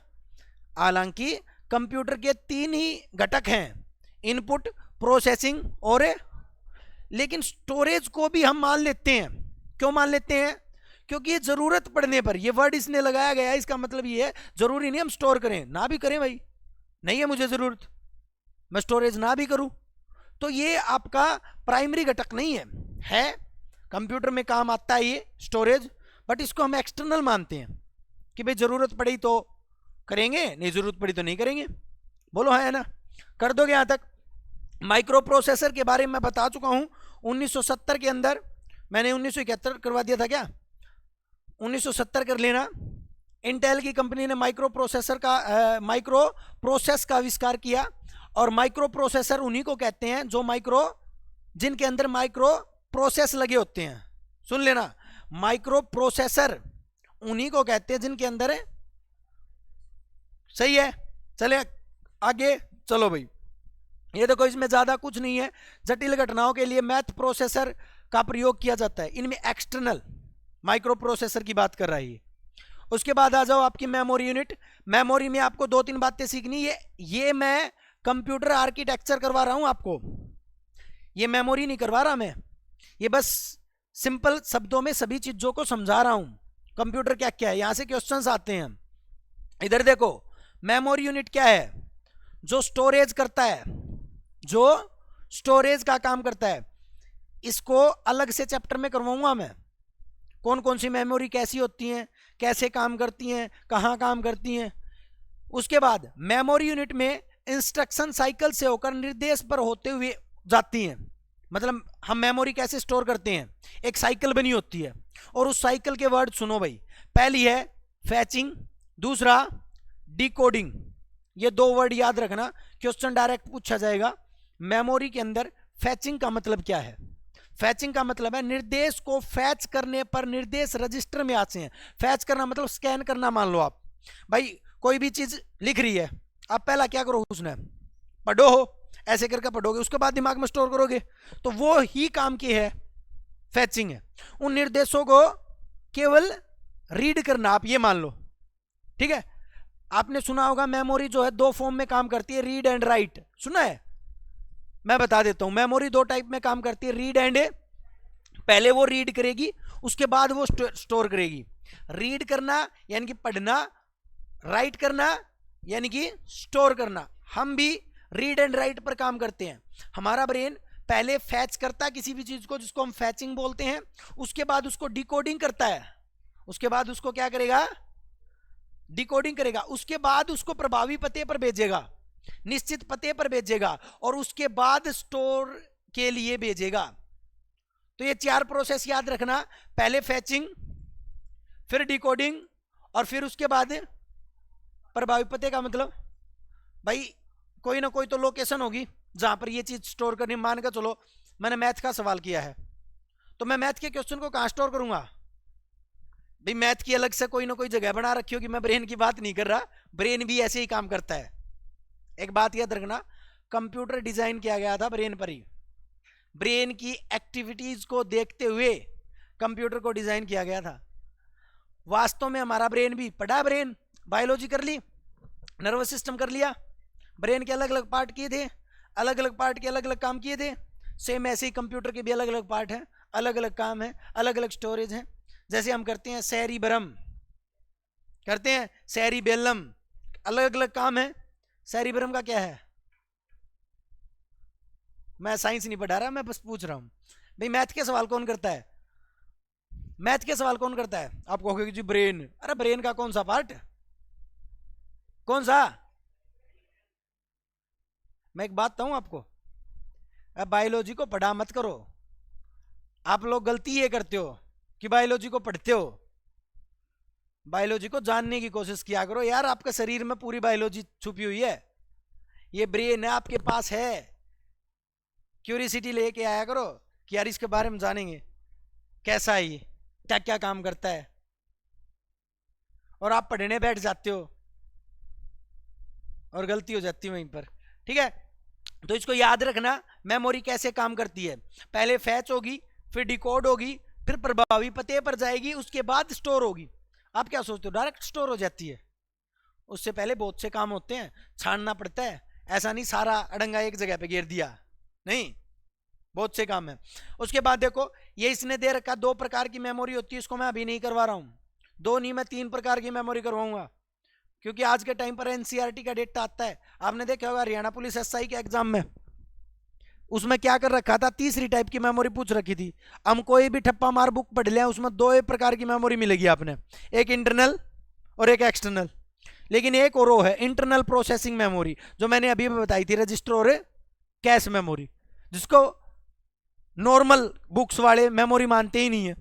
हालांकि कंप्यूटर के 3 ही घटक हैं, इनपुट, प्रोसेसिंग और, लेकिन स्टोरेज को भी हम मान लेते हैं। क्यों मान लेते हैं, क्योंकि ये जरूरत पड़ने पर, ये वर्ड इसने लगाया गया है, इसका मतलब ये है जरूरी नहीं हम स्टोर करें, ना भी करें भाई, नहीं है मुझे जरूरत, मैं स्टोरेज ना भी करूं, तो ये आपका प्राइमरी घटक नहीं है कंप्यूटर में काम आता है ये स्टोरेज, बट इसको हम एक्सटर्नल मानते हैं कि भाई जरूरत पड़ी तो करेंगे, नहीं जरूरत पड़ी तो नहीं करेंगे। बोलो है ना, कर दोगे यहां तक। माइक्रो प्रोसेसर के बारे में मैं बता चुका हूं, 1970 के अंदर, मैंने 1971 करवा दिया था क्या, 1970 कर लेना। इंटेल की कंपनी ने माइक्रो प्रोसेसर का माइक्रो प्रोसेस का आविष्कार किया, और माइक्रो प्रोसेसर उन्हीं को कहते हैं जो जिनके अंदर माइक्रो प्रोसेस लगे होते हैं। सुन लेना, माइक्रो प्रोसेसर उन्हीं को कहते हैं जिनके अंदर है, सही है। चले आगे चलो भाई, ये देखो इसमें ज्यादा कुछ नहीं है, जटिल घटनाओं के लिए मैथ प्रोसेसर का प्रयोग किया जाता है, इनमें एक्सटर्नल माइक्रो प्रोसेसर की बात कर रही है। उसके बाद आ जाओ आपकी मेमोरी यूनिट। मेमोरी में आपको 2-3 बातें सीखनी है, ये मैं कंप्यूटर आर्किटेक्चर करवा रहा हूं आपको, ये मेमोरी नहीं करवा रहा मैं, ये बस सिंपल शब्दों में सभी चीजों को समझा रहा हूं, कंप्यूटर क्या क्या है, यहां से क्वेश्चंस आते हैं। इधर देखो, मेमोरी यूनिट क्या है, जो स्टोरेज करता है, जो स्टोरेज का काम करता है। इसको अलग से चैप्टर में करवाऊंगा मैं, कौन कौन सी मेमोरी कैसी होती हैं, कैसे काम करती हैं, कहाँ काम करती हैं। उसके बाद मेमोरी यूनिट में इंस्ट्रक्शन साइकिल से होकर निर्देश पर होते हुए जाती हैं। मतलब हम मेमोरी कैसे स्टोर करते हैं, एक साइकिल बनी होती है, और उस साइकिल के वर्ड सुनो भाई। पहली है फैचिंग, दूसरा डिकोडिंग। ये दो वर्ड याद रखना, क्वेश्चन डायरेक्ट पूछा जाएगा। मेमोरी के अंदर फैचिंग का मतलब क्या है? फैचिंग का मतलब है निर्देश को फैच करने पर निर्देश रजिस्टर में आते हैं। फैच करना मतलब स्कैन करना। मान लो आप भाई कोई भी चीज लिख रही है, आप पहला क्या करो, उसने पढ़ो हो, ऐसे करके पढ़ोगे, उसके बाद दिमाग में स्टोर करोगे, तो वो ही काम की है फैचिंग है। उन निर्देशों को केवल रीड करना, आप ये मान लो, ठीक है। आपने सुना होगा मेमोरी जो है दो फॉर्म में काम करती है, रीड एंड राइट, सुना है? मैं बता देता हूं, मेमोरी दो टाइप में काम करती है, रीड एंड, पहले वो रीड करेगी, उसके बाद वो स्टोर करेगी। रीड करना यानी कि पढ़ना, राइट करना यानी कि स्टोर करना। हम भी रीड एंड राइट पर काम करते हैं। हमारा ब्रेन पहले फैच करता है किसी भी चीज को, जिसको हम फैचिंग बोलते हैं, उसके बाद उसको डिकोडिंग करता है, उसके बाद उसको क्या करेगा, डिकोडिंग करेगा, उसके बाद उसको प्रभावी पते पर भेजेगा, निश्चित पते पर भेजेगा, और उसके बाद स्टोर के लिए भेजेगा। तो ये चार प्रोसेस याद रखना, पहले फैचिंग, फिर डिकोडिंग, और फिर उसके बाद प्रभावी पते का मतलब भाई कोई ना कोई तो लोकेशन होगी जहां पर ये चीज स्टोर करनी। मान के चलो मैंने मैथ का सवाल किया है, तो मैं मैथ के क्वेश्चन को कहां स्टोर करूंगा भाई? मैथ की अलग से कोई ना कोई जगह बना रखी होगी। मैं ब्रेन की बात नहीं कर रहा, ब्रेन भी ऐसे ही काम करता है। एक बात याद रखना, कंप्यूटर डिजाइन किया गया था ब्रेन पर ही। ब्रेन की एक्टिविटीज को देखते हुए कंप्यूटर को डिजाइन किया गया था। वास्तव में हमारा ब्रेन भी पढ़ा, ब्रेन बायोलॉजी कर ली, नर्वस सिस्टम कर लिया, ब्रेन के अलग अलग पार्ट किए थे, अलग अलग पार्ट के अलग अलग काम किए थे। सेम ऐसे ही कंप्यूटर के भी अलग अलग पार्ट हैं, अलग अलग काम है, अलग अलग स्टोरेज है। जैसे हम करते हैं सेरिब्रम, करते हैं सेरिबेलम, अलग अलग काम है। सेरिब्रम का क्या है? मैं साइंस नहीं पढ़ा रहा, मैं बस पूछ रहा हूं भाई। मैथ के सवाल कौन करता है? मैथ के सवाल कौन करता है? आप कहोगे जी ब्रेन। अरे ब्रेन का कौन सा पार्ट, कौन सा? मैं एक बात बताऊं आपको, अब बायोलॉजी को पढ़ा मत करो। आप लोग गलती ये करते हो कि बायोलॉजी को पढ़ते हो, बायोलॉजी को जानने की कोशिश किया करो यार। आपके शरीर में पूरी बायोलॉजी छुपी हुई है, ये ब्रेन है आपके पास है। क्यूरियोसिटी लेके आया करो कि यार इसके बारे में जानेंगे, कैसा है ये, क्या क्या काम करता है, और आप पढ़ने बैठ जाते हो और गलती हो जाती है वहीं पर, ठीक है। तो इसको याद रखना, मेमोरी कैसे काम करती है। पहले फैच होगी, फिर डिकोड होगी, फिर प्रभावी पते पर जाएगी, उसके बाद स्टोर होगी। आप क्या सोचते हो डायरेक्ट स्टोर हो जाती है? उससे पहले बहुत से काम होते हैं, छानना पड़ता है। ऐसा नहीं सारा अड़ंगा एक जगह पे घेर दिया, नहीं, बहुत से काम है। उसके बाद देखो ये इसने दे रखा, दो प्रकार की मेमोरी होती है, इसको मैं अभी नहीं करवा रहा हूं, दो नहीं मैं तीन प्रकार की मेमोरी करवाऊंगा, क्योंकि आज के टाइम पर एनसीईआरटी का डेटा आता है। आपने देखा होगा हरियाणा पुलिस एसआई के एग्जाम में, उसमें क्या कर रखा था, तीसरी टाइप की मेमोरी पूछ रखी थी। हम कोई भी ठप्पा मार बुक पढ़ लिया, उसमें दो प्रकार की मेमोरी मिलेगी आपने, एक इंटरनल और एक एक्सटर्नल। लेकिन एक और वो है इंटरनल प्रोसेसिंग मेमोरी, जो मैंने अभी बताई थी, रजिस्टर और कैश मेमोरी, जिसको नॉर्मल बुक्स वाले मेमोरी मानते ही नहीं है।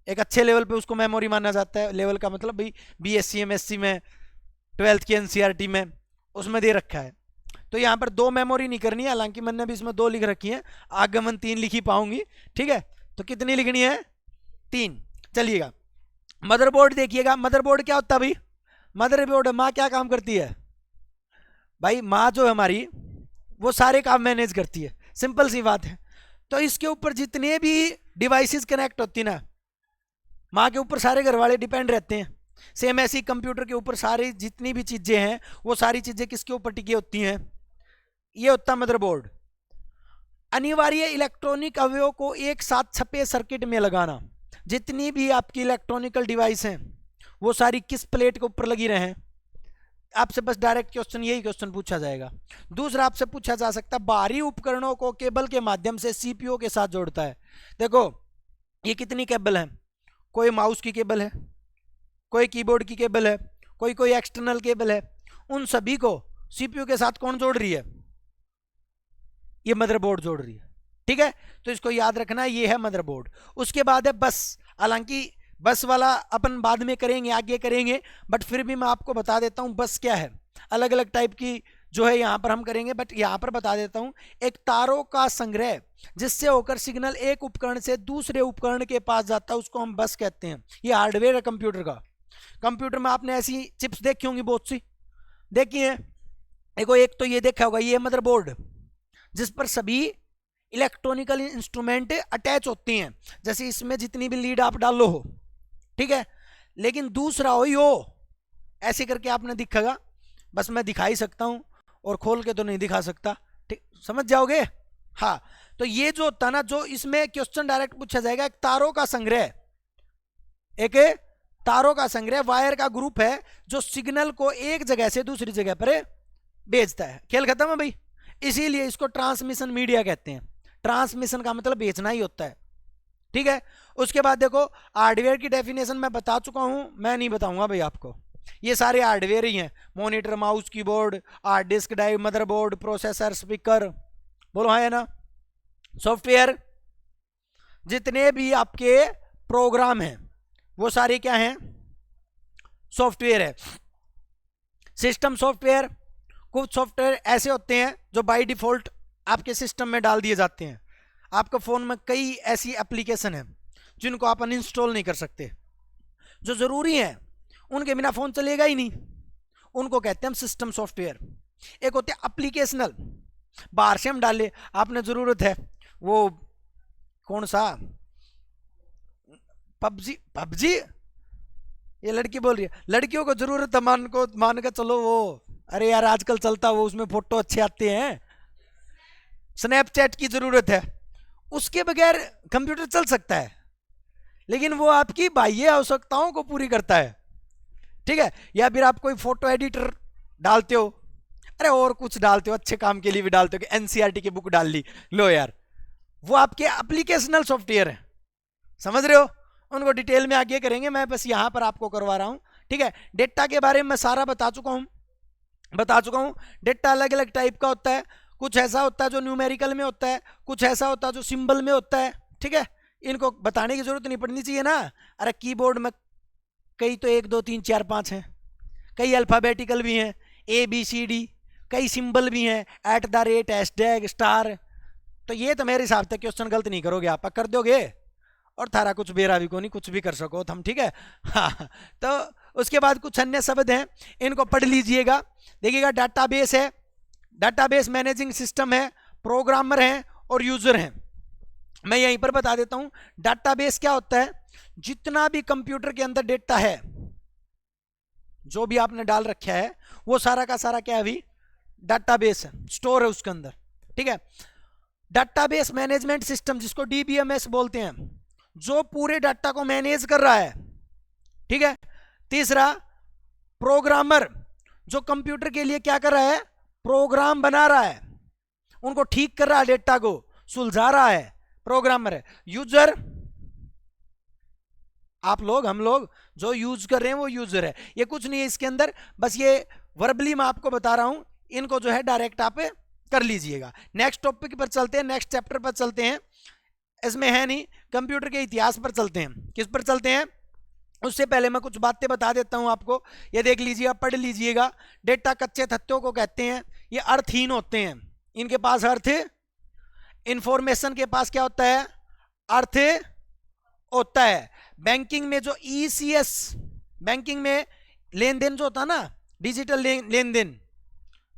एक अच्छे लेवल पे उसको मेमोरी माना जाता है। लेवल का मतलब भाई बीएससी एमएससी में, 12th की एनसीईआरटी में उसमें दे रखा है। तो यहाँ पर दो मेमोरी नहीं करनी है, हालांकि मैंने भी इसमें दो लिख रखी है, आगमन 3 लिखी पाऊंगी, ठीक है। तो कितनी लिखनी है? 3। चलिएगा मदरबोर्ड देखिएगा। मदरबोर्ड क्या होता है भाई? मदरबोर्ड माँ क्या काम करती है भाई? माँ जो है हमारी वो सारे काम मैनेज करती है, सिंपल सी बात है। तो इसके ऊपर जितने भी डिवाइसेस कनेक्ट होती ना, माँ के ऊपर सारे घर वाले डिपेंड रहते हैं। सेम ऐसी कंप्यूटर के ऊपर सारी जितनी भी चीजें हैं, वो सारी चीजें किसके ऊपर टिकी होती हैं? ये होता है मदरबोर्ड। अनिवार्य इलेक्ट्रॉनिक अवयव को एक साथ छपे सर्किट में लगाना। जितनी भी आपकी इलेक्ट्रॉनिकल डिवाइस हैं वो सारी किस प्लेट के ऊपर लगी रहे? आपसे बस डायरेक्ट क्वेश्चन यही क्वेश्चन पूछा जाएगा। दूसरा आपसे पूछा जा सकता है बाहरी उपकरणों को केबल के माध्यम से सीपीयू के साथ जोड़ता है। देखो ये कितनी केबल है, कोई माउस की केबल है, कोई कीबोर्ड की केबल है, कोई एक्सटर्नल केबल है, उन सभी को सीपीयू के साथ कौन जोड़ रही है? ये मदरबोर्ड जोड़ रही है। ठीक है, तो इसको याद रखना, ये है मदरबोर्ड। उसके बाद है बस, हालांकि बस वाला अपन बाद में करेंगे, आगे करेंगे, बट फिर भी मैं आपको बता देता हूं बस क्या है। अलग अलग टाइप की जो है यहां पर हम करेंगे, बट यहां पर बता देता हूं, एक तारों का संग्रह जिससे होकर सिग्नल एक उपकरण से दूसरे उपकरण के पास जाता है, उसको हम बस कहते हैं। ये हार्डवेयर है कंप्यूटर का। कंप्यूटर में आपने ऐसी चिप्स देखी होंगी, बहुत सी देखी है। देखो एक तो ये देखा होगा, ये मदरबोर्ड जिस पर सभी इलेक्ट्रॉनिकल इंस्ट्रूमेंट अटैच होती हैं, जैसे इसमें जितनी भी लीड आप डालो हो, ठीक है। लेकिन दूसरा हो यो ऐसे करके आपने दिखेगा, बस मैं दिखा ही सकता हूं और खोल के तो नहीं दिखा सकता, ठीक, समझ जाओगे। हाँ, तो ये जो होता ना, जो इसमें क्वेश्चन डायरेक्ट पूछा जाएगा, एक तारों का संग्रह, एक तारों का संग्रह, वायर का ग्रुप है जो सिग्नल को एक जगह से दूसरी जगह पर भेजता है। खेल खत्म है भाई। इसीलिए इसको ट्रांसमिशन मीडिया कहते हैं। ट्रांसमिशन का मतलब भेजना ही होता है, ठीक है। उसके बाद देखो हार्डवेयर की डेफिनेशन मैं बता चुका हूं, मैं नहीं बताऊंगा भाई आपको, ये सारे हार्डवेयर ही हैं। Monitor, mouse, keyboard, hard disk drive, motherboard, processor, speaker, बोलो हाँ है ना। सॉफ्टवेयर, जितने भी आपके प्रोग्राम हैं वो सारे क्या हैं? सॉफ्टवेयर है। सिस्टम सॉफ्टवेयर, कुछ सॉफ्टवेयर ऐसे होते हैं जो बाय डिफॉल्ट आपके सिस्टम में डाल दिए जाते हैं। आपके फोन में कई ऐसी एप्लीकेशन है जिनको आप अनइंस्टॉल नहीं कर सकते, जो जरूरी है, उनके बिना फोन चलेगा ही नहीं, उनको कहते हैं हम सिस्टम सॉफ्टवेयर। एक होते हैं एप्लीकेशनल, बाहर से हम डाले, आपने जरूरत है वो कौन सा पबजी, पबजी ये लड़की बोल रही है, लड़कियों को जरूरत है, मान के चलो वो, अरे यार आजकल चलता वो, उसमें फोटो अच्छे आते हैं, स्नैपचैट की जरूरत है। उसके बगैर कंप्यूटर चल सकता है, लेकिन वो आपकी बाह्य आवश्यकताओं को पूरी करता है, ठीक है। या फिर आप कोई फोटो एडिटर डालते हो, अरे और कुछ डालते हो, अच्छे काम के लिए भी डालते हो, कि एनसीईआरटी की बुक डाल ली, लो यार, वो आपके एप्लीकेशनल सॉफ्टवेयर है, समझ रहे हो। उनको डिटेल में आगे करेंगे, मैं बस यहां पर आपको करवा रहा हूं, ठीक है। डेटा के बारे में मैं सारा बता चुका हूं। डेटा अलग अलग टाइप का होता है, कुछ ऐसा होता है जो न्यूमेरिकल में होता है, कुछ ऐसा होता है जो सिंबल में होता है, ठीक है। इनको बताने की जरूरत नहीं पड़नी चाहिए ना। अरे कीबोर्ड में कई तो 1 2 3 4 5 हैं, कई अल्फाबेटिकल भी हैं, ABCD, कई सिंबल भी हैं, @ हैशटैग स्टार। तो ये तो मेरे हिसाब से क्वेश्चन गलत नहीं करोगे आप, कर दोगे, और थारा कुछ बेरा भी को नहीं, कुछ भी कर सको हम, ठीक है। हाँ, तो उसके बाद कुछ अन्य शब्द हैं, इनको पढ़ लीजिएगा। देखिएगा डाटाबेस है, डाटाबेस मैनेजिंग सिस्टम है, प्रोग्रामर हैं और यूजर हैं। मैं यहीं पर बता देता हूं, डाटाबेस क्या होता है? जितना भी कंप्यूटर के अंदर डेटा है, जो भी आपने डाल रखा है, वो सारा का सारा क्या है? अभी डाटाबेस है, स्टोर है उसके अंदर, ठीक है। डाटाबेस मैनेजमेंट सिस्टम, जिसको DBMS बोलते हैं, जो पूरे डाटा को मैनेज कर रहा है, ठीक है। तीसरा प्रोग्रामर, जो कंप्यूटर के लिए क्या कर रहा है? प्रोग्राम बना रहा है, उनको ठीक कर रहा है, डेटा को सुलझा रहा है, प्रोग्रामर है। यूजर, आप लोग, हम लोग जो यूज कर रहे हैं वो यूजर है। ये कुछ नहीं है इसके अंदर, बस ये वर्बली मैं आपको बता रहा हूं, इनको जो है डायरेक्ट आप कर लीजिएगा। नेक्स्ट टॉपिक पर चलते हैं, नेक्स्ट चैप्टर पर चलते हैं। इसमें है नहीं, कंप्यूटर के इतिहास पर चलते हैं। किस पर चलते हैं? उससे पहले मैं कुछ बातें बता देता हूं आपको, ये देख लीजिएगा, पढ़ लीजिएगा। डेटा कच्चे तथ्यों को कहते हैं, ये अर्थहीन होते हैं, इनके पास अर्थ, इंफॉर्मेशन के पास क्या होता है? अर्थ होता है। बैंकिंग में जो ECS, बैंकिंग में लेन देन जो होता है ना, डिजिटल लेन देन,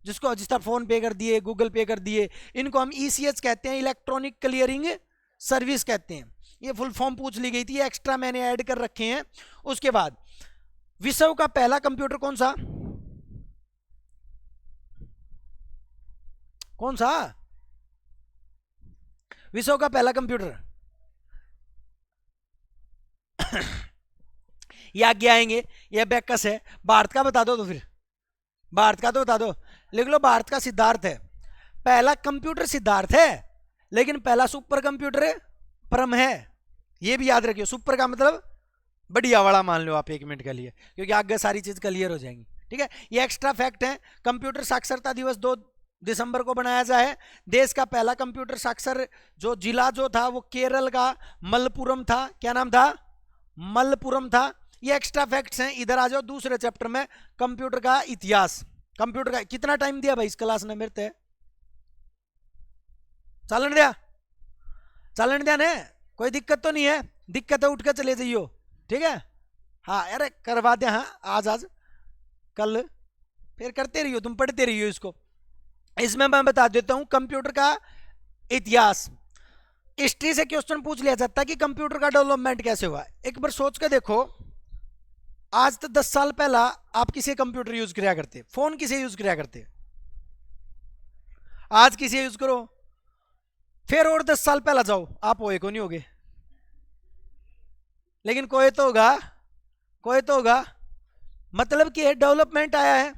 जिसको जिस तरह फोन पे कर दिए, गूगल पे कर दिए, इनको हम ECS कहते हैं, इलेक्ट्रॉनिक क्लियरिंग सर्विस कहते हैं। ये फुल फॉर्म पूछ ली गई थी, एक्स्ट्रा मैंने ऐड कर रखे हैं। उसके बाद विश्व का पहला कंप्यूटर कौन सा? कौन सा विश्व का पहला कंप्यूटर? ये आगे आएंगे, ये बैकस है। भारत का बता दो तो फिर, भारत का तो बता दो, लिख लो भारत का सिद्धार्थ है। पहला कंप्यूटर सिद्धार्थ है, लेकिन पहला सुपर कंप्यूटर परम है। ये भी याद रखियो, सुपर का मतलब बढ़िया वाला मान लो आप 1 मिनट के लिए, क्योंकि आगे सारी चीज क्लियर हो जाएंगी। ठीक है, ये एक्स्ट्रा फैक्ट है। कंप्यूटर साक्षरता दिवस 2 दिसंबर को बनाया जाए। देश का पहला कंप्यूटर साक्षर जो जिला जो था वो केरल का मलपुरम था। क्या नाम था? मलपुरम था। ये एक्स्ट्रा फैक्ट्स हैं। इधर आ जाओ दूसरे चैप्टर में, कंप्यूटर का इतिहास। कंप्यूटर का कितना टाइम दिया भाई इस क्लास ने मेरे ते? चलन दिया, चलन दिया ने? कोई दिक्कत तो नहीं है? दिक्कत है उठ कर चले जाइयो, ठीक है। हाँ अरे करवा दे, हाँ आज आज कल फिर करते रहियो, तुम पढ़ते रहियो इसको। इसमें मैं बता देता हूं कंप्यूटर का इतिहास। हिस्ट्री से क्वेश्चन पूछ लिया जाता है कि कंप्यूटर का डेवलपमेंट कैसे हुआ। एक बार सोच के देखो, आज तो 10 साल पहला आप किसे कंप्यूटर यूज किया करते? फोन किसे यूज किया करते? आज किसे यूज करो? फिर और 10 साल पहला जाओ, आप होए को नहीं होगे, लेकिन कोई तो होगा, कोई तो होगा। मतलब कि डेवलपमेंट आया है।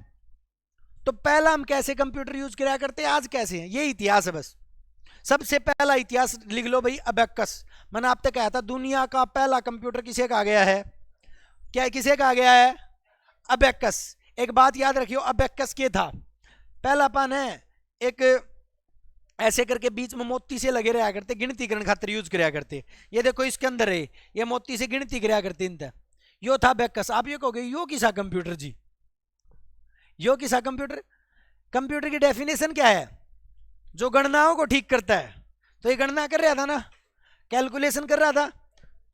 तो पहला हम कैसे कंप्यूटर यूज किया करते, आज कैसे हैं, ये इतिहास है बस। सबसे पहला इतिहास लिख लो भाई, अबेकस। मैंने आप तक कहा था दुनिया का पहला कंप्यूटर किसे कहा गया है? क्या किसे कहा गया है? अबेकस। एक बात याद रखियो, अबेकस के था पहला पान है एक ऐसे करके बीच में मोती से लगे रहा करते, गिनती करने खातिर यूज किया करते। ये देखो इसके अंदर है, ये मोती से गिनती किया करते इनते। यो था अबेकस। आप ये कहोगे यो किसा कंप्यूटर जी, यो किसा कंप्यूटर? कंप्यूटर की डेफिनेशन क्या है? जो गणनाओं को ठीक करता है। तो ये गणना कर रहा था ना, कैलकुलेशन कर रहा था।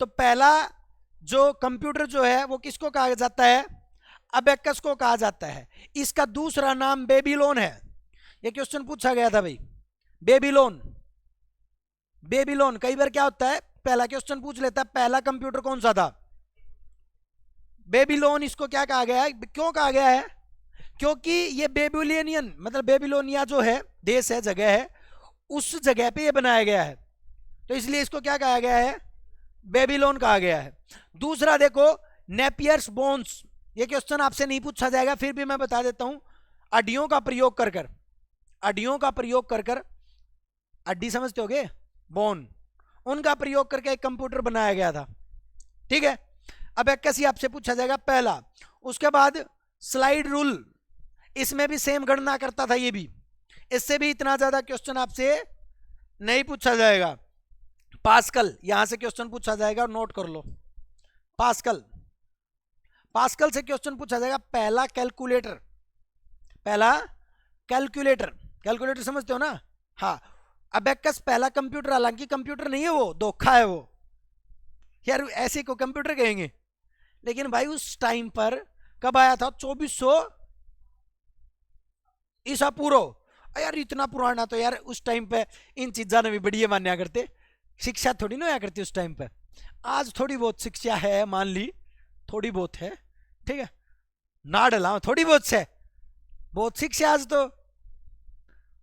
तो पहला जो कंप्यूटर जो है वो किसको कहा जाता है? अबेकस को कहा जाता है। इसका दूसरा नाम बेबीलोन है। ये क्वेश्चन पूछा गया था भाई, बेबीलोन। बेबीलोन कई बार क्या होता है, पहला क्वेश्चन पूछ लेता है पहला कंप्यूटर कौन सा था? बेबीलोन इसको क्या कहा गया है? क्यों कहा गया है? क्योंकि ये बेबीलोनियन मतलब बेबीलोनिया जो है देश है, जगह है, उस जगह पे ये बनाया गया है, तो इसलिए इसको क्या कहा गया है? बेबीलोन कहा गया है। दूसरा देखो, नेपियर्स बोन्स। ये क्वेश्चन आपसे नहीं पूछा जाएगा, फिर भी मैं बता देता हूं। हड्डियों का प्रयोग कर कर, हड्डियों का प्रयोग कर कर, हड्डी समझते होगे, बोन, उनका प्रयोग करके एक कंप्यूटर बनाया गया था। ठीक है, अब एक कैसी आपसे पूछा जाएगा पहला। उसके बाद स्लाइड रूल, इसमें भी सेम गणना करता था ये भी। इससे भी इतना ज्यादा क्वेश्चन आपसे नहीं पूछा जाएगा। पास्कल, यहां से क्वेश्चन पूछा जाएगा, नोट कर लो। पास्कल, पास्कल से क्वेश्चन पूछा जाएगा पहला कैलकुलेटर। पहला कैलकुलेटर, कैलकुलेटर समझते हो ना? हाँ। अबेकस पहला कंप्यूटर, हालांकि कंप्यूटर नहीं है वो, धोखा है वो यार, ऐसे को कंप्यूटर कहेंगे। लेकिन भाई उस टाइम पर कब आया था? 2400 ईसा पूर्व। यार इतना पुराना, तो यार उस टाइम पे इन चीजा ने भी बढ़िया मान्या करते, शिक्षा थोड़ी ना होया करती उस टाइम पे। आज थोड़ी बहुत शिक्षा है, मान ली थोड़ी बहुत है, ठीक है ना, डला थोड़ी बहुत से बहुत शिक्षा आज तो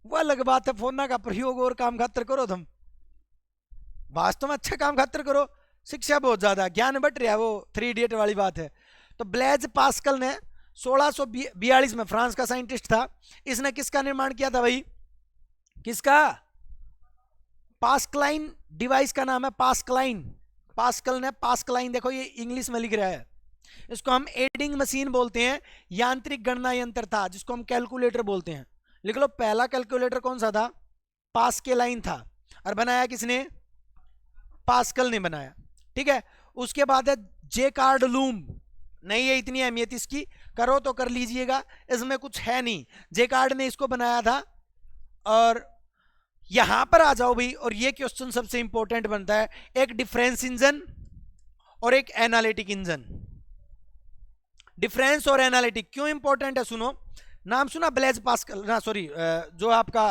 वो अलग बात है। फोन का प्रयोग और काम खातर करो तुम, वास्तव में अच्छा काम खातर करो, शिक्षा बहुत ज्यादा, ज्ञान बट रहा है, वो 3 इडियट वाली बात है। तो ब्लेज पास्कल ने 1642 में, फ्रांस का साइंटिस्ट था, इसने किसका निर्माण किया था भाई? किसका? पास्कलाइन डिवाइस का नाम है पास्कलाइन। पास्कल ने पास्कलाइन, देखो ये इंग्लिश में लिख रहा है, इसको हम एडिंग मशीन बोलते हैं, यांत्रिक गणना यंत्र था जिसको हम कैलकुलेटर बोलते हैं। लिख लो पहला कैलकुलेटर कौन सा था? पास्कलाइन था। और बनाया किसने? पास्कल ने बनाया। ठीक है, उसके बाद है जेकार्ड लूम। नहीं है इतनी अहमियत इसकी, करो तो कर लीजिएगा, इसमें कुछ है नहीं। जेकार्ड ने इसको बनाया था। और यहां पर आ जाओ भाई, और ये क्वेश्चन सबसे इंपॉर्टेंट बनता है, एक डिफरेंस इंजन और एक एनालिटिक इंजन। डिफरेंस और एनालिटिक क्यों इंपॉर्टेंट है? सुनो, नाम सुना ब्लेज पास्कल ना, सॉरी जो आपका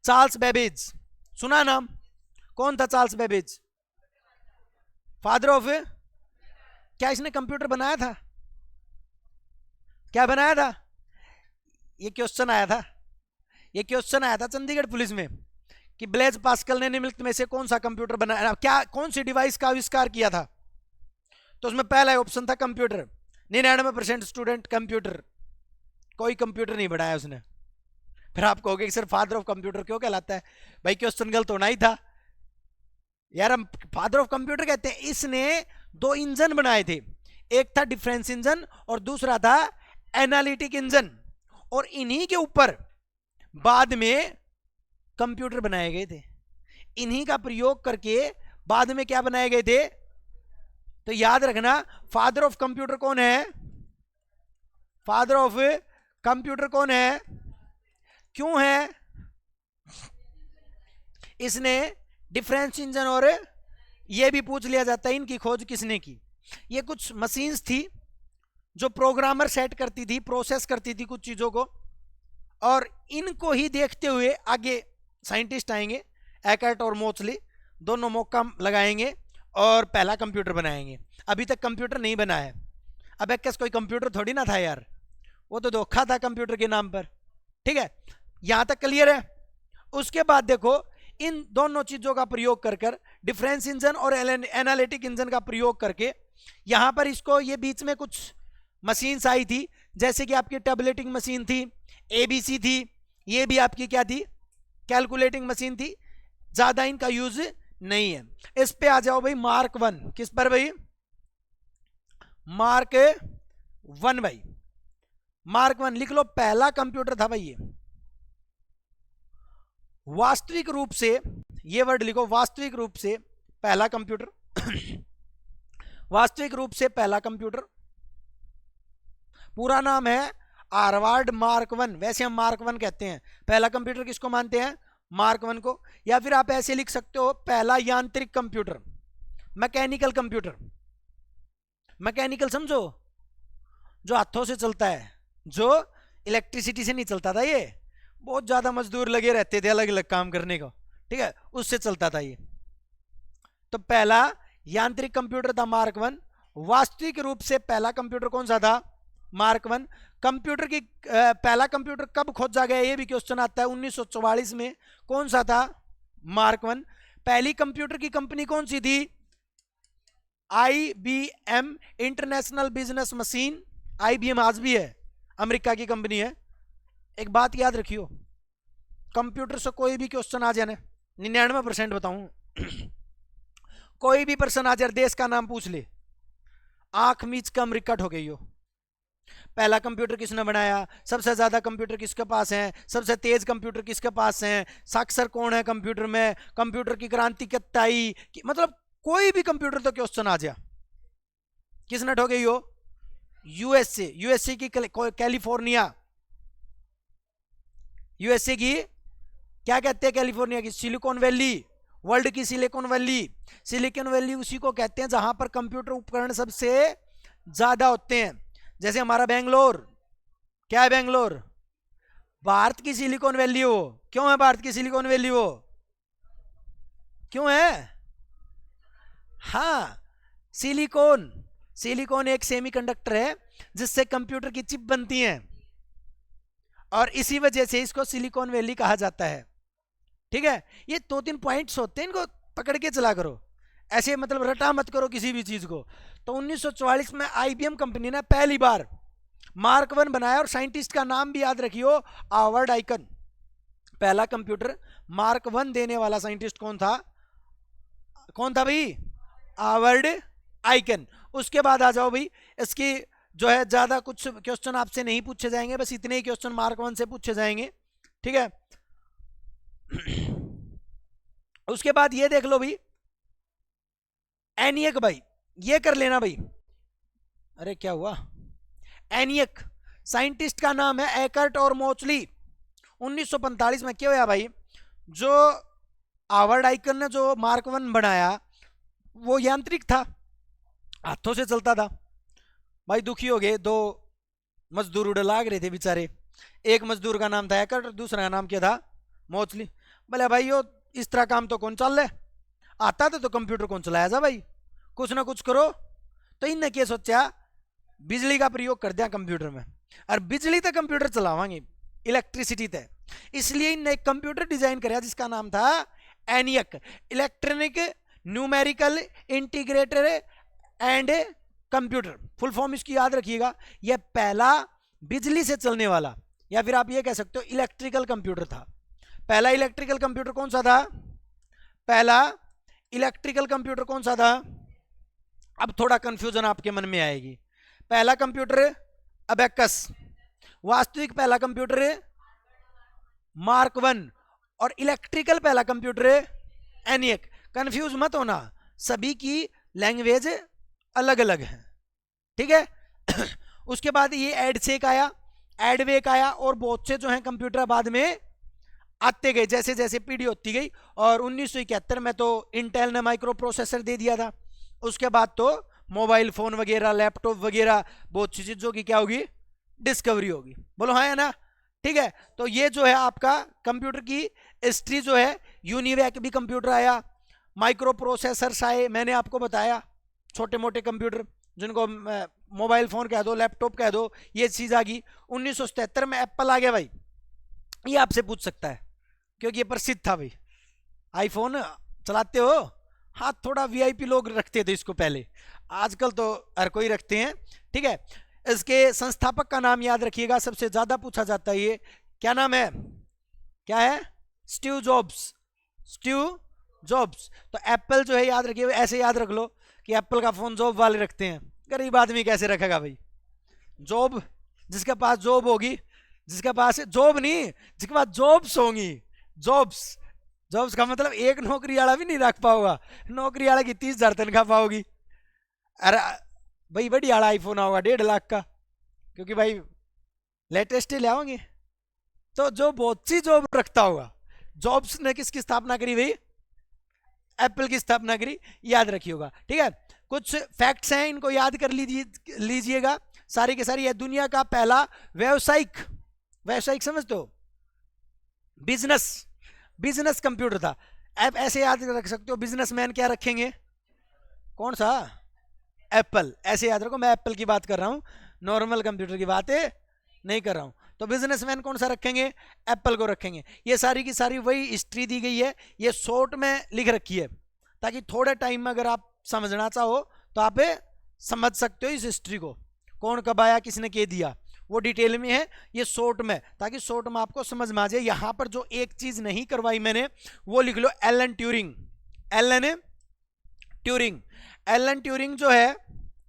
चार्ल्स बेबेज, सुना नाम? कौन था चार्ल्स बेबेज? फादर ऑफ, क्या इसने कंप्यूटर बनाया था? क्या बनाया था? ये क्वेश्चन आया था, ये क्वेश्चन आया था चंडीगढ़ पुलिस में कि ब्लेज पास्कल ने निम्नलिखित में से कौन सा कंप्यूटर बनाया, क्या कौन सी डिवाइस का आविष्कार किया था? तो उसमें पहला ऑप्शन था कंप्यूटर। 99% स्टूडेंट कंप्यूटर, कोई कंप्यूटर नहीं बनाया उसने। फिर आप कहोगे कि सर फादर ऑफ कंप्यूटर क्यों कहलाता है? भाई क्वेश्चन गलत होना ही था यार, हम फादर ऑफ कंप्यूटर कहते हैं। इसने 2 इंजन बनाए थे, एक था डिफरेंस इंजन और दूसरा था एनालिटिक इंजन, और इन्हीं के ऊपर बाद में कंप्यूटर बनाए गए थे। इन्हीं का प्रयोग करके बाद में क्या बनाए गए थे? तो याद रखना, फादर ऑफ कंप्यूटर कौन है? फादर ऑफ कंप्यूटर कौन है? क्यों है? इसने डिफरेंस इंजन, और ये भी पूछ लिया जाता है इनकी खोज किसने की। ये कुछ मशीन्स थी जो प्रोग्रामर सेट करती थी, प्रोसेस करती थी कुछ चीजों को, और इनको ही देखते हुए आगे साइंटिस्ट आएंगे, एकर्ट और मोचली, दोनों मौका लगाएंगे और पहला कंप्यूटर बनाएंगे। अभी तक कंप्यूटर नहीं बना है। अब एक कोई कंप्यूटर थोड़ी ना था यार, वो तो धोखा था कंप्यूटर के नाम पर। ठीक है, यहां तक क्लियर है? उसके बाद देखो, इन दोनों चीजों का प्रयोग कर कर, डिफरेंस इंजन और एनालिटिक इंजन का प्रयोग करके, यहां पर इसको, ये बीच में कुछ मशीन्स आई थी, जैसे कि आपकी टैबलेटिंग मशीन थी, एबीसी थी, ये भी आपकी क्या थी? कैलकुलेटिंग मशीन थी। ज्यादा इनका यूज नहीं है। इस पे आ जाओ भाई, मार्क 1। किस पर भाई? मार्क 1 भाई। मार्क 1 लिख लो, पहला कंप्यूटर था भाई ये। वास्तविक रूप से, ये वर्ड लिखो, वास्तविक रूप से पहला कंप्यूटर वास्तविक रूप से पहला कंप्यूटर। पूरा नाम है हार्वर्ड मार्क 1। वैसे हम मार्क 1 कहते हैं। पहला कंप्यूटर किसको मानते हैं? मार्क 1 को। या फिर आप ऐसे लिख सकते हो, पहला यांत्रिक कंप्यूटर, मैकेनिकल कंप्यूटर। मैकेनिकल समझो, जो हाथों से चलता है, जो इलेक्ट्रिसिटी से नहीं चलता था। ये बहुत ज्यादा मजदूर लगे रहते थे अलग अलग काम करने को, ठीक है, उससे चलता था ये। तो पहला यांत्रिक कंप्यूटर था मार्क 1। वास्तविक रूप से पहला कंप्यूटर कौन सा था? मार्क 1। कंप्यूटर की पहला कंप्यूटर कब खोजा गया, ये भी क्वेश्चन आता है। 1944 में। कौन सा था? मार्क 1। पहली कंप्यूटर की कंपनी कौन सी थी? IBM, international business machine. IBM आज भी है, अमेरिका की कंपनी है। एक बात याद रखियो, कंप्यूटर से कोई भी क्वेश्चन आ जाए ना, 99% बताऊं कोई भी पर्सन आ जाए, देश का नाम पूछ ले, आंख मीच कम रिकट हो गई हो। पहला कंप्यूटर किसने बनाया? सबसे ज्यादा कंप्यूटर किसके पास है? सबसे तेज कंप्यूटर किसके पास है? साक्षर कौन है कंप्यूटर में? कंप्यूटर की क्रांति कब आई? मतलब कोई भी कंप्यूटर तो क्वेश्चन आ जाए, किसने ठोके हो? यूएसए। यूएसए की कैलिफोर्निया, यूएसए की क्या कहते हैं? कैलिफोर्निया की सिलिकॉन वैली, वर्ल्ड की सिलिकॉन वैली। सिलिकॉन वैली उसी को कहते हैं जहां पर कंप्यूटर उपकरण सबसे ज्यादा होते हैं। जैसे हमारा बेंगलोर, क्या है बेंगलोर? भारत की सिलिकॉन वैली हो। क्यों है भारत की सिलिकॉन वैली हो? क्यों है? हाँ, सिलिकॉन। सिलिकॉन एक सेमीकंडक्टर है जिससे कंप्यूटर की चिप बनती है, और इसी वजह से इसको सिलिकॉन वैली कहा जाता है। ठीक है, ये 2-3 पॉइंट्स होते हैं, इनको पकड़ के चला करो, ऐसे मतलब रटा मत करो किसी भी चीज को। तो 1944 में IBM कंपनी ने पहली बार मार्क 1 बनाया, और साइंटिस्ट का नाम भी याद रखियो, हार्वर्ड आइकन। पहला कंप्यूटर मार्क 1 देने वाला साइंटिस्ट कौन था? कौन था भाई? Harvard icon. उसके बाद आ जाओ भाई, इसकी जो है ज्यादा कुछ क्वेश्चन आपसे नहीं पूछे जाएंगे, बस इतने ही क्वेश्चन मार्क 1 से पूछे जाएंगे। ठीक है, उसके बाद ये देख लो भाई, एनियक भाई, ये कर लेना भाई। अरे क्या हुआ? एनियक साइंटिस्ट का नाम है, एकर्ट और मोचली। 1945 में क्या हुआ भाई? जो हार्वर्ड आइकन ने जो मार्क 1 बनाया वो यांत्रिक था, हाथों से चलता था। भाई दुखी हो गए, 2 मजदूर उड़े लाग रहे थे बेचारे। एक मजदूर का नाम था एकर्ट और दूसरा का नाम क्या था? मोचली। बोले भाई यो इस तरह काम तो कौन चल रहा है, आता तो कंप्यूटर कौन चलाया जा भाई, कुछ ना कुछ करो। तो इनने क्या सोचा, बिजली का प्रयोग कर दिया कंप्यूटर में, और बिजली तक कंप्यूटर चलावांगे, इलेक्ट्रिसिटी तक। इसलिए इनने एक कंप्यूटर डिजाइन कराया जिसका नाम था ENIAC, electronic numerical integrator and computer. Full form इसकी याद रखिएगा। यह पहला बिजली से चलने वाला, या फिर आप ये कह सकते हो इलेक्ट्रिकल कंप्यूटर था। पहला इलेक्ट्रिकल कंप्यूटर कौन सा था? पहला इलेक्ट्रिकल कंप्यूटर कौन सा था? अब थोड़ा कंफ्यूजन आपके मन में आएगी। पहला कंप्यूटर अबेकस, वास्तविक पहला कंप्यूटर मार्क 1, और इलेक्ट्रिकल पहला कंप्यूटर एनियक। कंफ्यूज मत होना, सभी की लैंग्वेज अलग अलग है, ठीक है। उसके बाद ये एडसेक आया, एडवेक आया, और बहुत से जो हैं कंप्यूटर बाद में आते गए जैसे जैसे पीढ़ी होती गई। और 1971 में तो इंटेल ने माइक्रो प्रोसेसर दे दिया था। उसके बाद तो मोबाइल फोन वगैरह, लैपटॉप वगैरह, बहुत सी चीजों की क्या होगी, डिस्कवरी होगी। बोलो हाँ या ना? ठीक है, तो ये जो है आपका कंप्यूटर की हिस्ट्री जो है। यूनिवैक भी कंप्यूटर आया, माइक्रो प्रोसेसर्स आए, मैंने आपको बताया, छोटे मोटे कंप्यूटर जिनको मोबाइल फोन कह दो, लैपटॉप कह दो, ये चीज आ गई। 1977 में एप्पल आ गया भाई। ये आपसे पूछ सकता है क्योंकि ये प्रसिद्ध था भाई। आईफोन चलाते हो? हाँ, थोड़ा वीआईपी लोग रखते थे इसको पहले, आजकल तो हर कोई रखते हैं, ठीक है। इसके संस्थापक का नाम याद रखिएगा, सबसे ज्यादा पूछा जाता है ये। क्या नाम है? क्या है? Steve jobs. Steve jobs. तो एप्पल जो है याद रखिए, ऐसे याद रख लो कि एप्पल का फोन जॉब वाले रखते हैं। गरीब आदमी कैसे रखेगा भाई? जॉब, जिसके पास जॉब होगी, जिसके पास जॉब नहीं, जिसके पास जॉब्स होंगी, जॉब्स। जॉब्स का मतलब एक नौकरी वाला भी नहीं रख पाओगा, नौकरी वाला की 30,000 तनख्वाह पाओगी। अरे भाई बड़ी आड़ा आईफोन होगा 1.5 लाख का, क्योंकि भाई लेटेस्ट ही ले आओगे। तो जो बहुत सी जॉब रखता होगा, जॉब्स ने किसकी स्थापना करी भाई? एप्पल की स्थापना करी, याद रखिएगा, ठीक है। कुछ फैक्ट्स हैं, इनको याद कर लीजिएगा सारी की सारी। है दुनिया का पहला व्यावसायिक, व्यावसायिक समझते हो, बिजनेस कंप्यूटर था। अब ऐसे याद रख सकते हो, बिजनेसमैन क्या रखेंगे? कौन सा? एप्पल। ऐसे याद रखो, मैं एप्पल की बात कर रहा हूं, नॉर्मल कंप्यूटर की बात नहीं कर रहा हूं। तो बिजनेसमैन कौन सा रखेंगे? एप्पल को रखेंगे। ये सारी की सारी वही हिस्ट्री दी गई है, ये शॉर्ट में लिख रखी है, ताकि थोड़े टाइम में अगर आप समझना चाहो तो आप समझ सकते हो इस हिस्ट्री को, कौन कब आया, किसने कह दिया, वो डिटेल में है, ये शॉर्ट में, ताकि शॉर्ट में आपको समझ में आ जाए। यहां पर जो एक चीज नहीं करवाई मैंने वो लिख लो, Alan Turing. Alan Turing, Alan Turing जो है,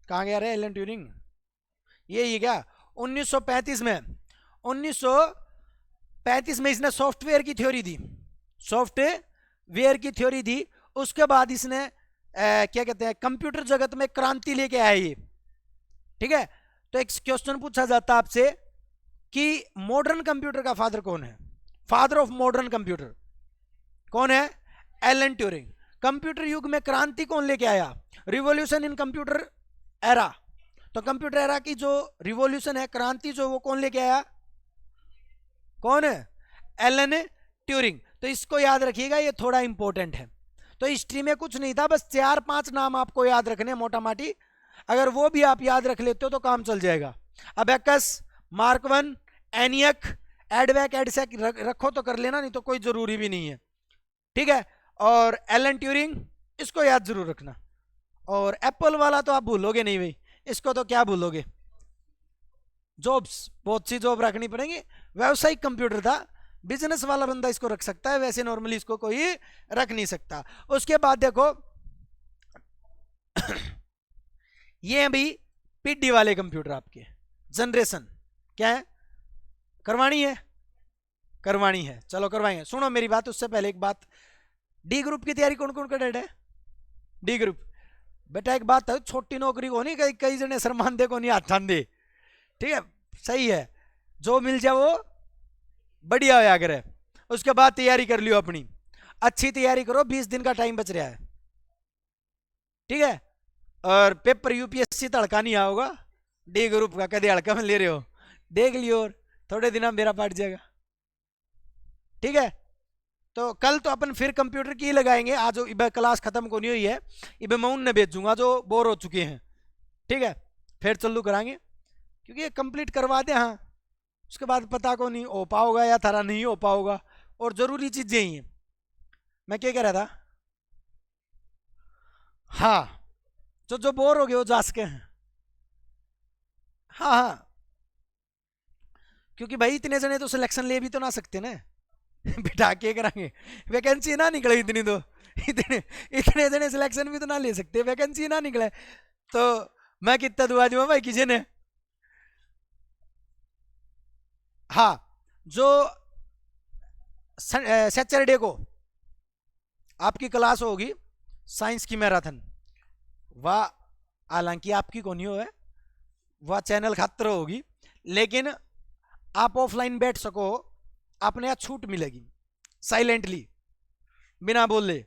कहां गया रे एलन ट्यूरिंग? ये क्या 1935 में, 1935 में इसने सॉफ्टवेयर की थ्योरी दी, सॉफ्टवेयर की थ्योरी दी। उसके बाद इसने क्या कहते हैं, कंप्यूटर जगत में क्रांति लेके आए ये, ठीक है। तो एक क्वेश्चन पूछा जाता है आपसे कि मॉडर्न कंप्यूटर का फादर कौन है? फादर ऑफ मॉडर्न कंप्यूटर कौन है? Alan Turing. कंप्यूटर युग में क्रांति कौन लेके आया? Revolution in computer era. तो कंप्यूटर एरा की जो रिवॉल्यूशन है, क्रांति जो, वो कौन लेके आया? कौन है? Alan Turing. तो इसको याद रखिएगा, ये थोड़ा इंपॉर्टेंट है। तो हिस्ट्री में कुछ नहीं था, बस 4-5 नाम आपको याद रखने मोटा माटी, अगर वो भी आप याद रख लेते हो तो काम चल जाएगा। अबेकस, मार्क 1, एनियक, एडवेक, एडसेक रखो तो कर लेना, नहीं तो कोई जरूरी भी नहीं है, ठीक है। और एलन ट्यूरिंग, इसको याद जरूर रखना। और एप्पल वाला तो आप भूलोगे नहीं भाई, इसको तो क्या भूलोगे। जॉब्स, बहुत सी जॉब रखनी पड़ेगी। व्यावसायिक कंप्यूटर था, बिजनेस वाला बंदा इसको रख सकता है, वैसे नॉर्मली इसको कोई रख नहीं सकता। उसके बाद देखो ये अभी पीडी वाले कंप्यूटर आपके, जनरेशन क्या है, करवानी है? करवानी है, चलो करवाएंगे। सुनो मेरी बात, उससे पहले एक बात, डी ग्रुप की तैयारी कौन कौन कर है? डी ग्रुप बेटा एक बात है, छोटी नौकरी को नहीं, कई जने शर्मांदे को नहीं हाथ दे, ठीक है, सही है, जो मिल जाए वो बढ़िया हो करे। उसके बाद तैयारी कर लियो अपनी, अच्छी तैयारी करो, 20 दिन का टाइम बच रहा है, ठीक है। और पेपर यूपीएससी तड़का नहीं आओगा, डी ग्रुप का कदे हड़का में ले रहे हो, देख लियो, और थोड़े दिन मेरा पाट जाएगा, ठीक है। तो कल तो अपन फिर कंप्यूटर की लगाएंगे, आज इब क्लास खत्म को नहीं हुई है, इब मैं उन भेजूंगा जो बोर हो चुके हैं, ठीक है, फिर चालू कराएंगे, क्योंकि ये कंप्लीट करवा दे। हाँ, उसके बाद पता को नहीं हो पाओगा या थारा नहीं हो पाओगा, और जरूरी चीजें ही हैं। मैं क्या कह रहा था, हाँ, जो बोर हो गए वो जा सके हैं, हाँ हाँ, क्योंकि भाई इतने जने तो सिलेक्शन ले भी तो ना सकते ना बिठा के कराएंगे, वैकेंसी ना निकले इतनी तो, इतने इतने जने सिलेक्शन भी तो ना ले सकते, वैकेंसी ना निकले तो मैं कितना दुआ दूंगा भाई किसी ने। हाँ, जो सैटरडे को आपकी क्लास होगी साइंस की मैराथन, वह हालांकि आपकी कौन हो है, वह चैनल खातर होगी, लेकिन आप ऑफलाइन बैठ सको, अपने यहाँ छूट मिलेगी साइलेंटली बिना बोले,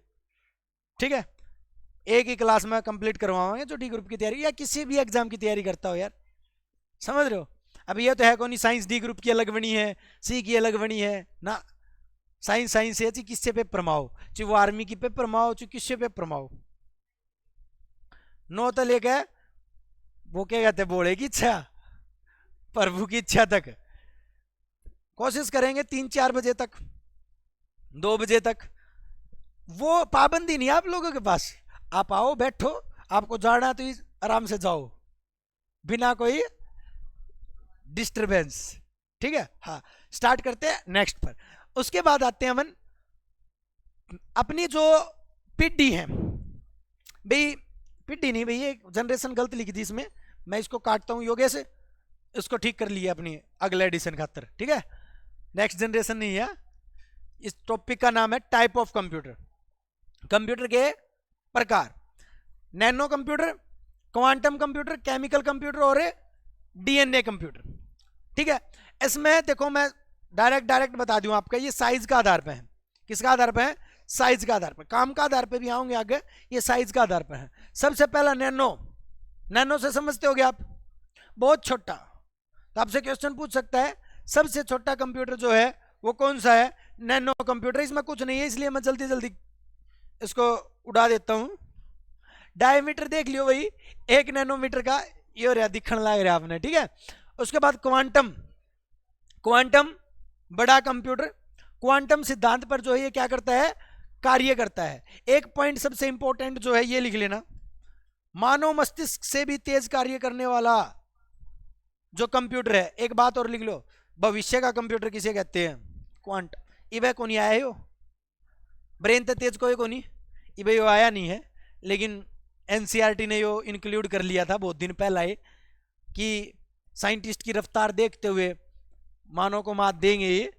ठीक है। एक ही क्लास में कंप्लीट करवाओगे जो डी ग्रुप की तैयारी या किसी भी एग्जाम की तैयारी करता हो यार, समझ रहे हो। अब ये तो है कौन, साइंस डी ग्रुप की अलग बनी है, सी की अलग बनी है ना, साइंस साइंस है, किससे पेपर माओ, चाहे वो आर्मी की पेपर माओ, चाहे किससे पेपर माओ, नो तो लेके वो क्या कहते हैं, बोले की इच्छा प्रभु की इच्छा तक कोशिश करेंगे 3-4 बजे तक, 2 बजे तक, वो पाबंदी नहीं आप लोगों के पास, आप आओ बैठो, आपको जाना तो आराम से जाओ बिना कोई डिस्टरबेंस, ठीक है। हाँ, स्टार्ट करते हैं नेक्स्ट पर। उसके बाद आते हैं अपन अपनी जो पीढ़ी है, भाई पीढ़ी नहीं भाई, एक जनरेशन गलत लिखी थी इसमें, मैं इसको काटता हूं योगे से, इसको ठीक कर लिया अपनी अगले एडिशन खातर, ठीक है। नेक्स्ट जनरेशन नहीं है, इस टॉपिक का नाम है टाइप ऑफ कंप्यूटर, कंप्यूटर के प्रकार, nano computer, quantum computer, chemical computer और डीएनए कंप्यूटर, ठीक है। इसमें देखो मैं डायरेक्ट बता दूं आपका, ये साइज का आधार पे है, किसका आधार पे है, साइज का आधार पर, काम का आधार पे भी आऊंगे आगे, ये साइज का आधार पर है। सबसे पहला नैनो, नैनो से समझते होगे आप, बहुत छोटा, तो आपसे क्वेश्चन पूछ सकता है सबसे छोटा कंप्यूटर जो है वो कौन सा है, नैनो कंप्यूटर। इसमें कुछ नहीं है इसलिए मैं जल्दी जल्दी इसको उड़ा देता हूं। डायमीटर देख लियो भाई 1 नैनोमीटर का, ये रहा दिखने लग रहा आपने, ठीक है। उसके बाद क्वांटम, क्वांटम बड़ा कंप्यूटर, क्वांटम सिद्धांत पर जो है ये क्या करता है, कार्य करता है। एक पॉइंट सबसे इंपॉर्टेंट जो है ये लिख लेना, मानव मस्तिष्क से भी तेज कार्य करने वाला जो कंप्यूटर है। एक बात और लिख लो, भविष्य का कंप्यूटर किसे कहते हैं, क्वांट। इबे को नहीं आया हो, ब्रेन तो तेज कोई को नहीं, इबे यो आया नहीं है, लेकिन एनसीईआरटी ने यो इंक्लूड कर लिया था बहुत दिन पहले कि साइंटिस्ट की रफ्तार देखते हुए मानव को मात देंगे ये।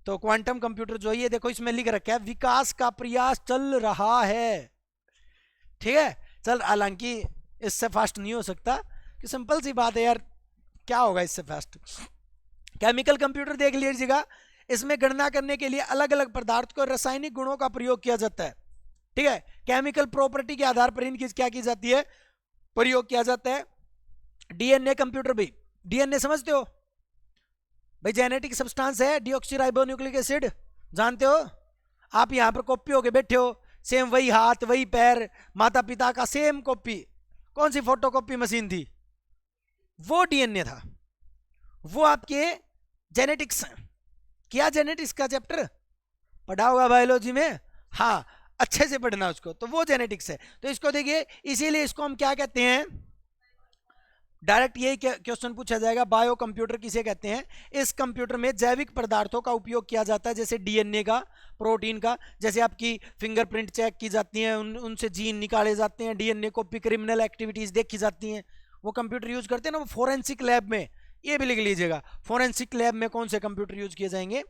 तो क्वांटम कंप्यूटर जो है ये देखो इसमें लिख रखा है विकास का प्रयास चल रहा है, ठीक है। चल हालांकि इससे फास्ट नहीं हो सकता, कि सिंपल सी बात है यार, क्या होगा इससे फास्ट। केमिकल कंप्यूटर देख लीजिएगा, इसमें गणना करने के लिए अलग अलग पदार्थ को रासायनिक गुणों का प्रयोग किया जाता है, ठीक है। केमिकल प्रॉपर्टी के आधार पर इनकी क्या की जाती है, प्रयोग किया जाता है। डीएनए कंप्यूटर भी, डीएनए समझते हो भाई, जेनेटिक सब्सटेंस है, डीऑक्सीराइबोन्यूक्लिक एसिड, जानते हो। आप यहां पर कॉपी होके बैठे हो, सेम वही हाथ वही पैर, माता पिता का सेम कॉपी, कौन सी फोटोकॉपी मशीन थी, वो डीएनए था। वो आपके जेनेटिक्स, क्या जेनेटिक्स का चैप्टर पढ़ा होगा बायोलॉजी में, हाँ अच्छे से पढ़ना उसको, तो वो जेनेटिक्स है। तो इसको देखिए, इसीलिए इसको हम क्या कहते हैं, डायरेक्ट यही क्वेश्चन पूछा जाएगा, बायो कंप्यूटर किसे कहते हैं। इस कंप्यूटर में जैविक पदार्थों का उपयोग किया जाता है, जैसे डीएनए का, प्रोटीन का, जैसे आपकी फिंगरप्रिंट चेक की जाती हैं, उनसे जीन निकाले जाते हैं, डीएनए कॉपी, क्रिमिनल एक्टिविटीज देखी जाती हैं, वो कंप्यूटर यूज करते हैं ना। वो फोरेंसिक लैब में, ये भी लिख लीजिएगा, फोरेंसिक लैब में कौन से कंप्यूटर यूज किए जाएंगे,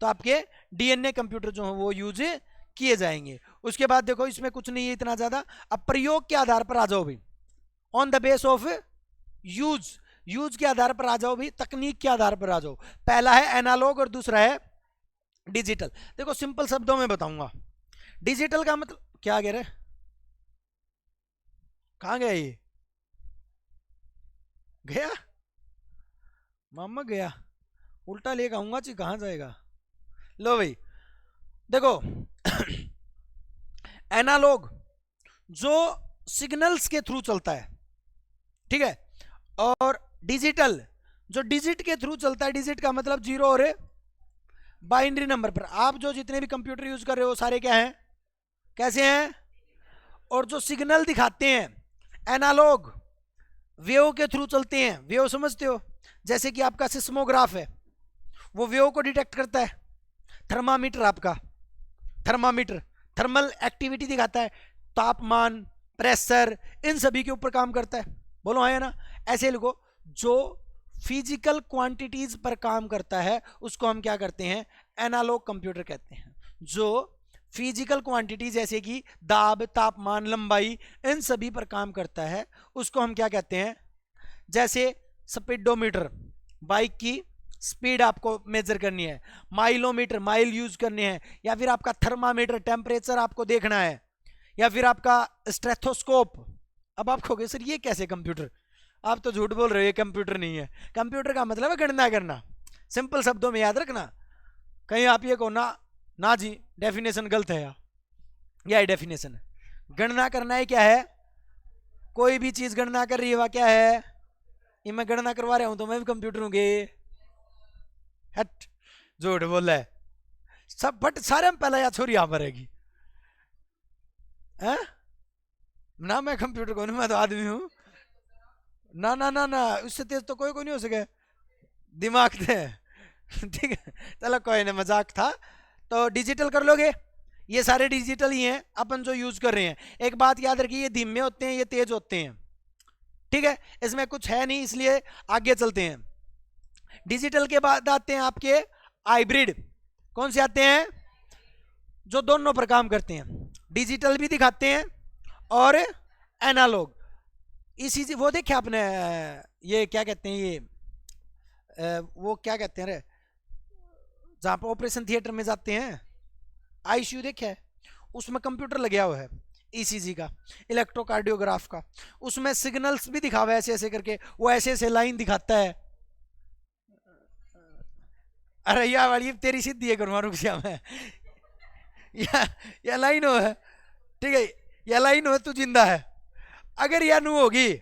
तो आपके डीएनए कंप्यूटर जो है वो यूज किए जाएंगे। उसके बाद देखो इसमें कुछ नहीं है इतना ज्यादा। अब प्रयोग के आधार पर आ जाओ भाई, on the base of use, use के आधार पर आ जाओ भी, तकनीक के आधार पर आ जाओ। पहला है एनालॉग और दूसरा है डिजिटल। देखो सिंपल शब्दों में बताऊंगा, डिजिटल का मतलब क्या कह रहे, कहां गया ये, गया मामा गया, उल्टा लेकर आऊंगा जी, कहां जाएगा। लो भाई देखो एनालॉग जो सिग्नल्स के थ्रू चलता है, ठीक है, और डिजिटल जो डिजिट के थ्रू चलता है। डिजिट का मतलब जीरो और बाइनरी नंबर पर। आप जो जितने भी कंप्यूटर यूज कर रहे हो सारे क्या हैं, कैसे हैं, और जो सिग्नल दिखाते हैं एनालॉग वेव के थ्रू चलते हैं। वेव समझते हो, जैसे कि आपका सिस्मोग्राफ है, वो वेव को डिटेक्ट करता है। थर्मामीटर आपका, थर्मामीटर थर्मल एक्टिविटी दिखाता है, तापमान, प्रेशर, इन सभी के ऊपर काम करता है। बोलो हाँ या ना? ऐसे लिखो, जो फिजिकल क्वांटिटीज पर काम करता है उसको हम क्या करते हैं? एनालॉग कंप्यूटर कहते हैं। जो फिजिकल क्वांटिटी जैसे कि दाब, तापमान, लंबाई, इन सभी पर काम करता है उसको हम क्या कहते हैं? जैसे स्पीडोमीटर, बाइक की स्पीड आपको मेजर करनी है, माइलोमीटर, माइल यूज करने हैं, या फिर आपका थर्मामीटर, टेम्परेचर आपको देखना है, या फिर आपका स्टेथोस्कोप। अब आप कहोगे सर ये कैसे कंप्यूटर? आप तो झूठ बोल रहे हो, ये कंप्यूटर नहीं है। कंप्यूटर का मतलब है गणना करना, सिंपल शब्दों में याद रखना। कहीं आप ये कहो ना, ना जी डेफिनेशन गलत है यार, यह डेफिनेशन है। गणना करना है क्या है? कोई भी चीज गणना कर रही है वह क्या है? ये मैं गणना करवा रहा हूं तो मैं भी कंप्यूटर हूँगे? हट, झूठ बोला है सब। बट सारे में पहला या छोरी यहां पर रहेगी ना, मैं कंप्यूटर कौन हूं, मैं तो आदमी हूं ना। ना ना ना, उससे तेज तो कोई नहीं हो सके, दिमाग थे। ठीक है, चलो कोई ना, मजाक था। तो डिजिटल कर लोगे, ये सारे डिजिटल ही हैं अपन जो यूज कर रहे हैं। एक बात याद रखिए, ये धीमे होते हैं, ये तेज होते हैं। ठीक है, इसमें कुछ है नहीं, इसलिए आगे चलते हैं। डिजिटल के बाद आते हैं आपके हाइब्रिड। कौन से आते हैं? जो दोनों पर काम करते हैं, डिजिटल भी दिखाते हैं और एनालॉग। इसी वो देखे आपने, ये क्या कहते हैं, ये वो क्या कहते हैं रे, जहां पर ऑपरेशन थिएटर में जाते हैं, आईसीयू देखे है, उसमें कंप्यूटर लगा हुआ है, ईसीजी का, इलेक्ट्रोकार्डियोग्राफ का। उसमें सिग्नल्स भी दिखा हुआ है ऐसे ऐसे करके, वो ऐसे ऐसे लाइन दिखाता है। अरे या वाली तेरी सिद्धि है, करूँगा रुक जा मैं। या लाइन हो है, ठीक है, या लाइन हो तू जिंदा है। अगर या नू होगी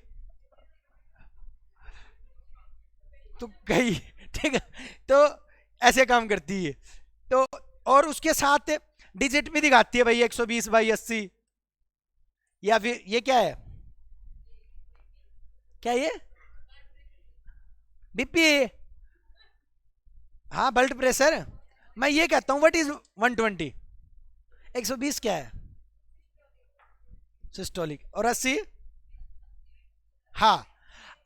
तो गई। ठीक है, तो ऐसे काम करती है। तो और उसके साथ डिजिट भी दिखाती है भाई, 120/80, या फिर ये क्या है, क्या ये बीपी? हाँ, ब्लड प्रेशर। मैं ये कहता हूं व्हाट इज 120? 120 क्या है? सिस्टोलिक। और 80? हाँ,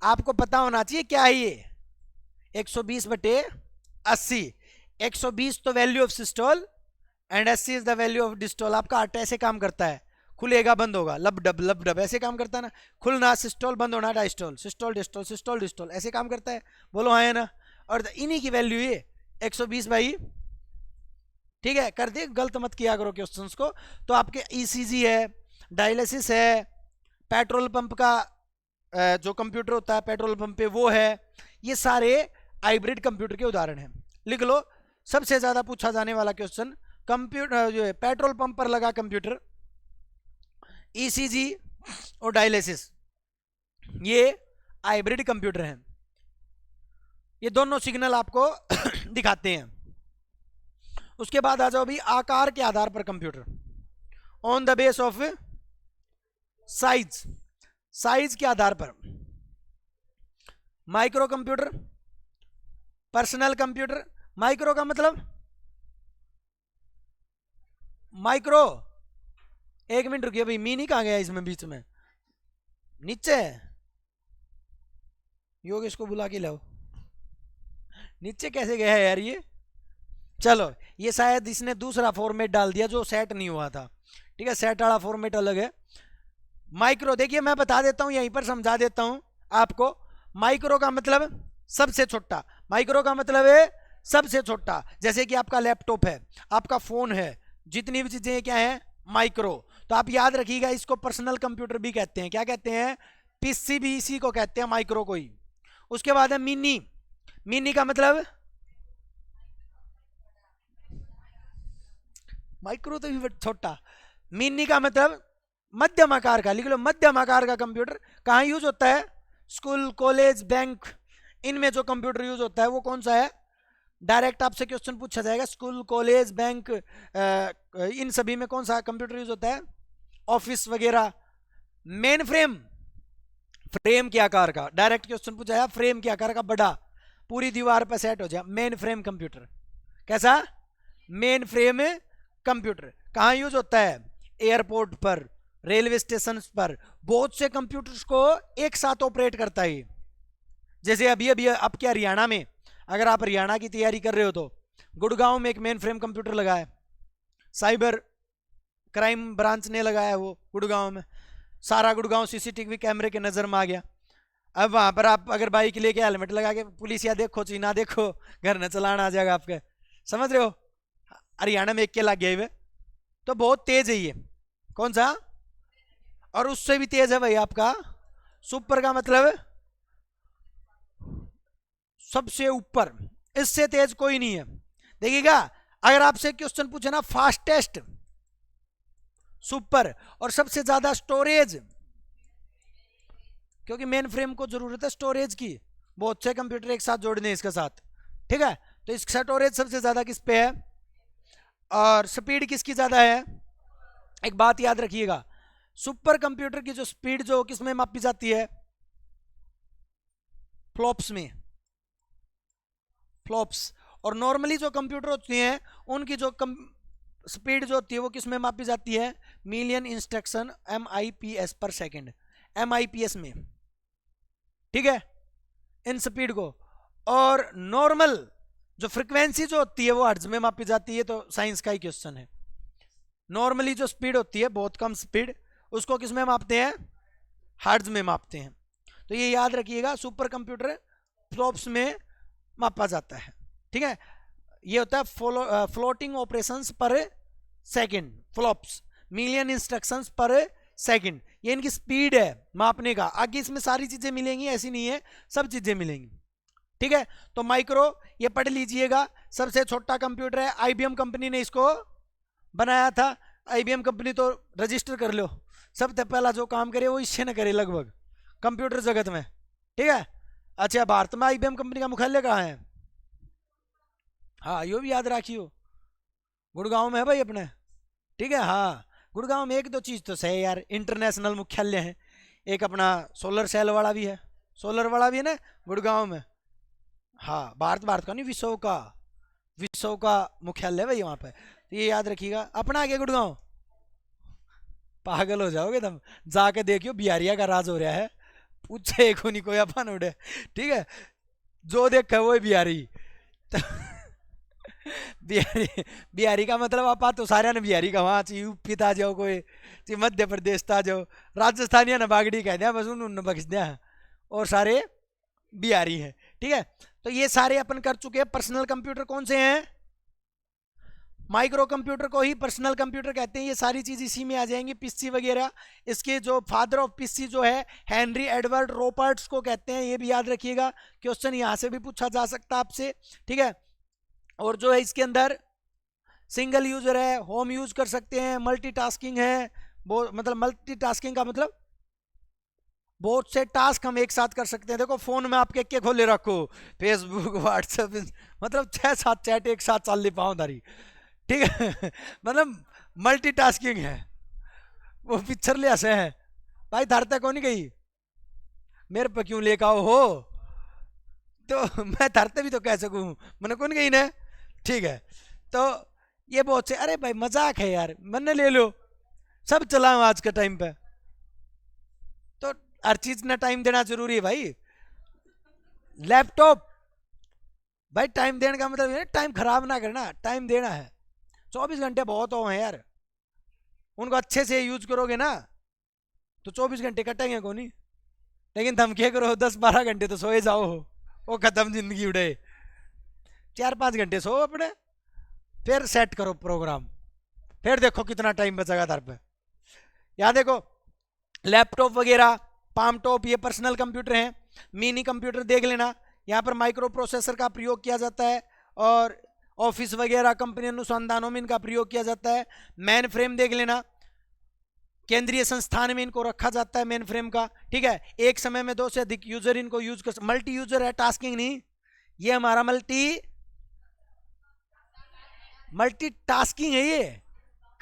आपको पता होना चाहिए क्या है ये, 120/80। 120 तो value of systole and 80 is the value of diastole. आपका हार्ट ऐसे काम करता है, खुलेगा बंद होगा, लब डब ऐसे काम करता है ना। खुलना सिस्टोल, बंद होना diastole, systole diastole, systole diastole, ऐसे काम करता है। बोलो हाँ है ना? और इन्हीं की वैल्यू ये 120 भाई। ठीक है, कर दे, गलत मत किया करो क्वेश्चंस को। तो आपके ईसीजी है, डायलिसिस है, पेट्रोल पंप का जो कंप्यूटर होता है पेट्रोल पंप पे वो है, ये सारे हाइब्रिड कंप्यूटर के उदाहरण हैं। लिख लो, सबसे ज्यादा पूछा जाने वाला क्वेश्चन, कंप्यूटर जो है पेट्रोल पंप पर लगा कंप्यूटर, ईसीजी और डायलिसिस, ये हाइब्रिड कंप्यूटर हैं। ये दोनों सिग्नल आपको दिखाते हैं। उसके बाद आ जाओ भी आकार के आधार पर computer, on the base of size, size के आधार पर micro computer, personal computer. Micro का मतलब माइक्रो, एक मिनट रुकिए भाई, मीनी कहां गया इसमें बीच में? नीचे है, योगेश को बुला के लाओ। नीचे कैसे गया है यार ये? चलो, ये शायद इसने दूसरा फॉर्मेट डाल दिया जो सेट नहीं हुआ था। ठीक है, सेट वाला फॉर्मेट अलग है। माइक्रो देखिए, मैं बता देता हूं, यहीं पर समझा देता हूं आपको। माइक्रो का मतलब सबसे छोटा, माइक्रो का मतलब है सबसे छोटा। जैसे कि आपका लैपटॉप है, आपका फोन है, जितनी भी चीजें क्या है, माइक्रो। तो आप याद रखिएगा, इसको पर्सनल कंप्यूटर भी कहते हैं। क्या कहते हैं? पीसी भी इसी को कहते हैं, माइक्रो को ही। उसके बाद है मिनी। मिनी का मतलब माइक्रो तो भी छोटा, मिनी का मतलब मध्यम आकार का। लिख लो, मध्यम आकार का कंप्यूटर कहाँ यूज होता है? स्कूल, कॉलेज, बैंक, इनमें जो कंप्यूटर यूज होता है वो कौन सा है? डायरेक्ट आपसे क्वेश्चन पूछा जाएगा, स्कूल, कॉलेज, बैंक, इन सभी में कौन सा कंप्यूटर यूज होता है? ऑफिस वगैरह। मेन फ्रेम, फ्रेम के आकार का, डायरेक्ट क्वेश्चन पूछा है, फ्रेम के आकार का बड़ा, पूरी दीवार पर सेट हो जाए। मेन फ्रेम कंप्यूटर कैसा? मेन फ्रेम कंप्यूटर कहाँ यूज होता है? एयरपोर्ट पर, रेलवे स्टेशन पर, बहुत से कंप्यूटर्स को एक साथ ऑपरेट करता है। जैसे अभी अभी अब क्या हरियाणा में, अगर आप हरियाणा की तैयारी कर रहे हो तो गुड़गांव में एक मेन फ्रेम कंप्यूटर लगा है, साइबर क्राइम ब्रांच ने लगाया है वो गुड़गांव में। सारा गुड़गांव सीसीटीवी कैमरे के नजर में आ गया। अब वहां पर आप अगर बाइक लेके हेलमेट लगा के पुलिस या देखो चीना देखो, घर न चलाना आ जाएगा आपके, समझ रहे हो? हरियाणा में एक के लग गया, तो बहुत तेज है ये। कौन सा? और उससे भी तेज है भाई आपका सुपर का मतलब सबसे ऊपर, इससे तेज कोई नहीं है। देखिएगा अगर आपसे क्वेश्चन पूछे ना फास्टेस्ट सुपर और सबसे ज्यादा स्टोरेज, क्योंकि मेन फ्रेम को जरूरत है स्टोरेज की, बहुत से कंप्यूटर एक साथ जोड़ने इसके साथ, ठीक है? तो इसका स्टोरेज सबसे ज्यादा किस पे है और स्पीड किसकी ज्यादा है? एक बात याद रखिएगा, सुपर कंप्यूटर की जो स्पीड जो किस में मापी जाती है? फ्लॉप्स में, फ्लॉप्स। और नॉर्मली जो कंप्यूटर होती हैं उनकी जो स्पीड जो होती है वो किस में मापी जाती है? मिलियन इंस्ट्रक्शन MIPS पर सेकंड, MIPS में, ठीक है? इन स्पीड को। और नॉर्मल जो फ्रीक्वेंसी जो होती है वो हर्ट्ज में मापी जाती है। तो साइंस का ही क्वेश्चन है, नॉर्मली जो स्पीड होती है बहुत कम स्पीड, उसको किस में मापते हैं? हर्ट्ज में मापते हैं। तो ये याद रखिएगा, सुपर कंप्यूटर फ्लॉप्स में मापा जाता है, ठीक है? ये होता है फ्लोटिंग ऑपरेशंस पर सेकंड, फ्लॉप्स, मिलियन इंस्ट्रक्शंस पर सेकंड, ये इनकी स्पीड है मापने का। आगे इसमें सारी चीजें मिलेंगी, ऐसी नहीं है, सब चीजें मिलेंगी, ठीक है? तो माइक्रो ये पढ़ लीजिएगा, सबसे छोटा कंप्यूटर है, IBM कंपनी ने इसको बनाया था। IBM कंपनी तो रजिस्टर कर लो, सबसे पहला जो काम करे वो इससे न करे लगभग कंप्यूटर जगत में, ठीक है? अच्छा, भारत में IBM कंपनी का मुख्यालय कहाँ है? हाँ, यो भी याद रखियो, गुड़गांव में है भाई अपने, ठीक है? हाँ, गुड़गांव में एक दो चीज तो सही यार, इंटरनेशनल मुख्यालय है, एक अपना सोलर सेल वाला भी है, सोलर वाला भी है ना गुड़गांव में। हाँ, भारत का नहीं, विश्व का मुख्यालय है भाई वहां पे, तो ये याद रखिएगा। अपना आगे गुड़गांव, पागल हो जाओगे तुम, जाके देखियो बिहारिया का राज हो रहा है, पूछे को नहीं कोई अपन उड़े, ठीक है? जो देखा वो बिहारी तो बिहारी, बिहारी का मतलब आप तो सारे ने बिहारी का, वहां यूपी ता जाओ, कोई मध्य प्रदेश ता जाओ, राजस्थानिया ने बागड़ी कह दिया बस, उन्होंने बख्श दिया, और सारे बिहारी हैं, ठीक है? तो ये सारे अपन कर चुके हैं। पर्सनल कंप्यूटर कौन से हैं? माइक्रो कंप्यूटर को ही पर्सनल कंप्यूटर कहते हैं। ये सारी चीज इसी में आ जाएंगी, पीसी वगैरह। इसके जो फादर ऑफ पीसी जो है हेनरी एडवर्ड रॉबर्ट्स को कहते हैं, ये भी याद रखिएगा, क्वेश्चन यहां से भी पूछा जा सकता है आपसे, ठीक है? और जो है इसके अंदर सिंगल यूजर है, होम यूज कर सकते हैं, मल्टीटास्किंग है, मतलब मल्टीटास्किंग का मतलब बहुत से टास्क हम एक साथ कर सकते हैं। देखो फोन में आपके के खोले रखो, फेसबुक, व्हाट्सएप, मतलब 6-7 चैट एक साथ चल ले पाऊं दारी, ठीक है? मतलब मल्टीटास्किंग है। वो पिक्चर ले ऐसे है भाई, धरते को नहीं गई मेरे पे क्यों लेकर आओ हो, तो मैं धरते भी तो कह सकूं, मैंने कौन गई ना, ठीक है? तो ये बहुत से, अरे भाई मजाक है यार, मैंने ले लो, सब चलाओ आज के टाइम पे, तो हर चीज ना टाइम देना जरूरी है भाई। लैपटॉप भाई टाइम देने का मतलब टाइम खराब ना करना, टाइम देना है। 24 घंटे बहुत हो हैं यार, उनको अच्छे से यूज करोगे ना तो 24 घंटे कटेंगे को नहीं, लेकिन तुम क्या करो 10-12 घंटे तो सोए जाओ, वो खत्म जिंदगी उड़े। 4-5 घंटे सो अपने, फिर सेट करो प्रोग्राम, फिर देखो कितना टाइम बचेगा तार पे। यहाँ देखो लैपटॉप वगैरह, पाम टॉप, ये पर्सनल कंप्यूटर हैं। मिनी कंप्यूटर देख लेना, यहाँ पर माइक्रो प्रोसेसर का प्रयोग किया जाता है, और ऑफिस वगैरह कंपनी अनुसंधानों में इनका प्रयोग किया जाता है। मैन फ्रेम देख लेना, केंद्रीय संस्थान में इनको रखा जाता है मेन फ्रेम का, ठीक है? एक समय में 2 से अधिक यूजर इनको यूज कर, मल्टी यूजर है, टास्किंग नहीं, ये हमारा मल्टी टास्किंग है। ये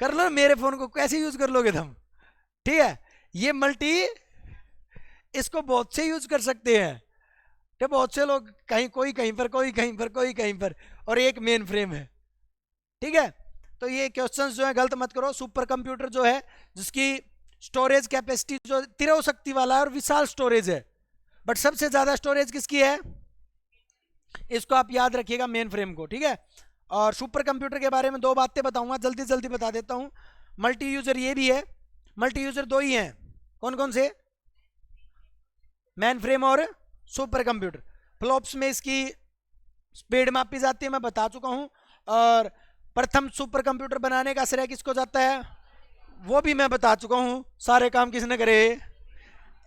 कर लो, मेरे फोन को कैसे यूज कर लोगे तुम, ठीक है? ये मल्टी, इसको बहुत से यूज कर सकते हैं, ये बहुत से लोग कहीं कोई कहीं पर, कोई कहीं पर, कोई कहीं पर, और एक मेन फ्रेम है। ठीक है, तो ये क्वेश्चंस जो है गलत मत करो। सुपर कंप्यूटर जो है जिसकी स्टोरेज कैपेसिटी जो तिरव शक्ति वाला है और विशाल स्टोरेज है, बट सबसे ज्यादा स्टोरेज किसकी है, इसको आप याद रखिएगा, मेन फ्रेम को। ठीक है, और सुपर कंप्यूटर के बारे में दो बातें बताऊंगा, जल्दी जल्दी बता देता हूं। मल्टी यूजर ये भी है, मल्टी यूजर दो ही हैं, कौन कौन से, मेन फ्रेम और सुपर कंप्यूटर। फ्लॉप्स में इसकी स्पीड मापी जाती है, मैं बता चुका हूं। और प्रथम सुपर कंप्यूटर बनाने का श्रेय किसको जाता है, वो भी मैं बता चुका हूं। सारे काम किसने करे,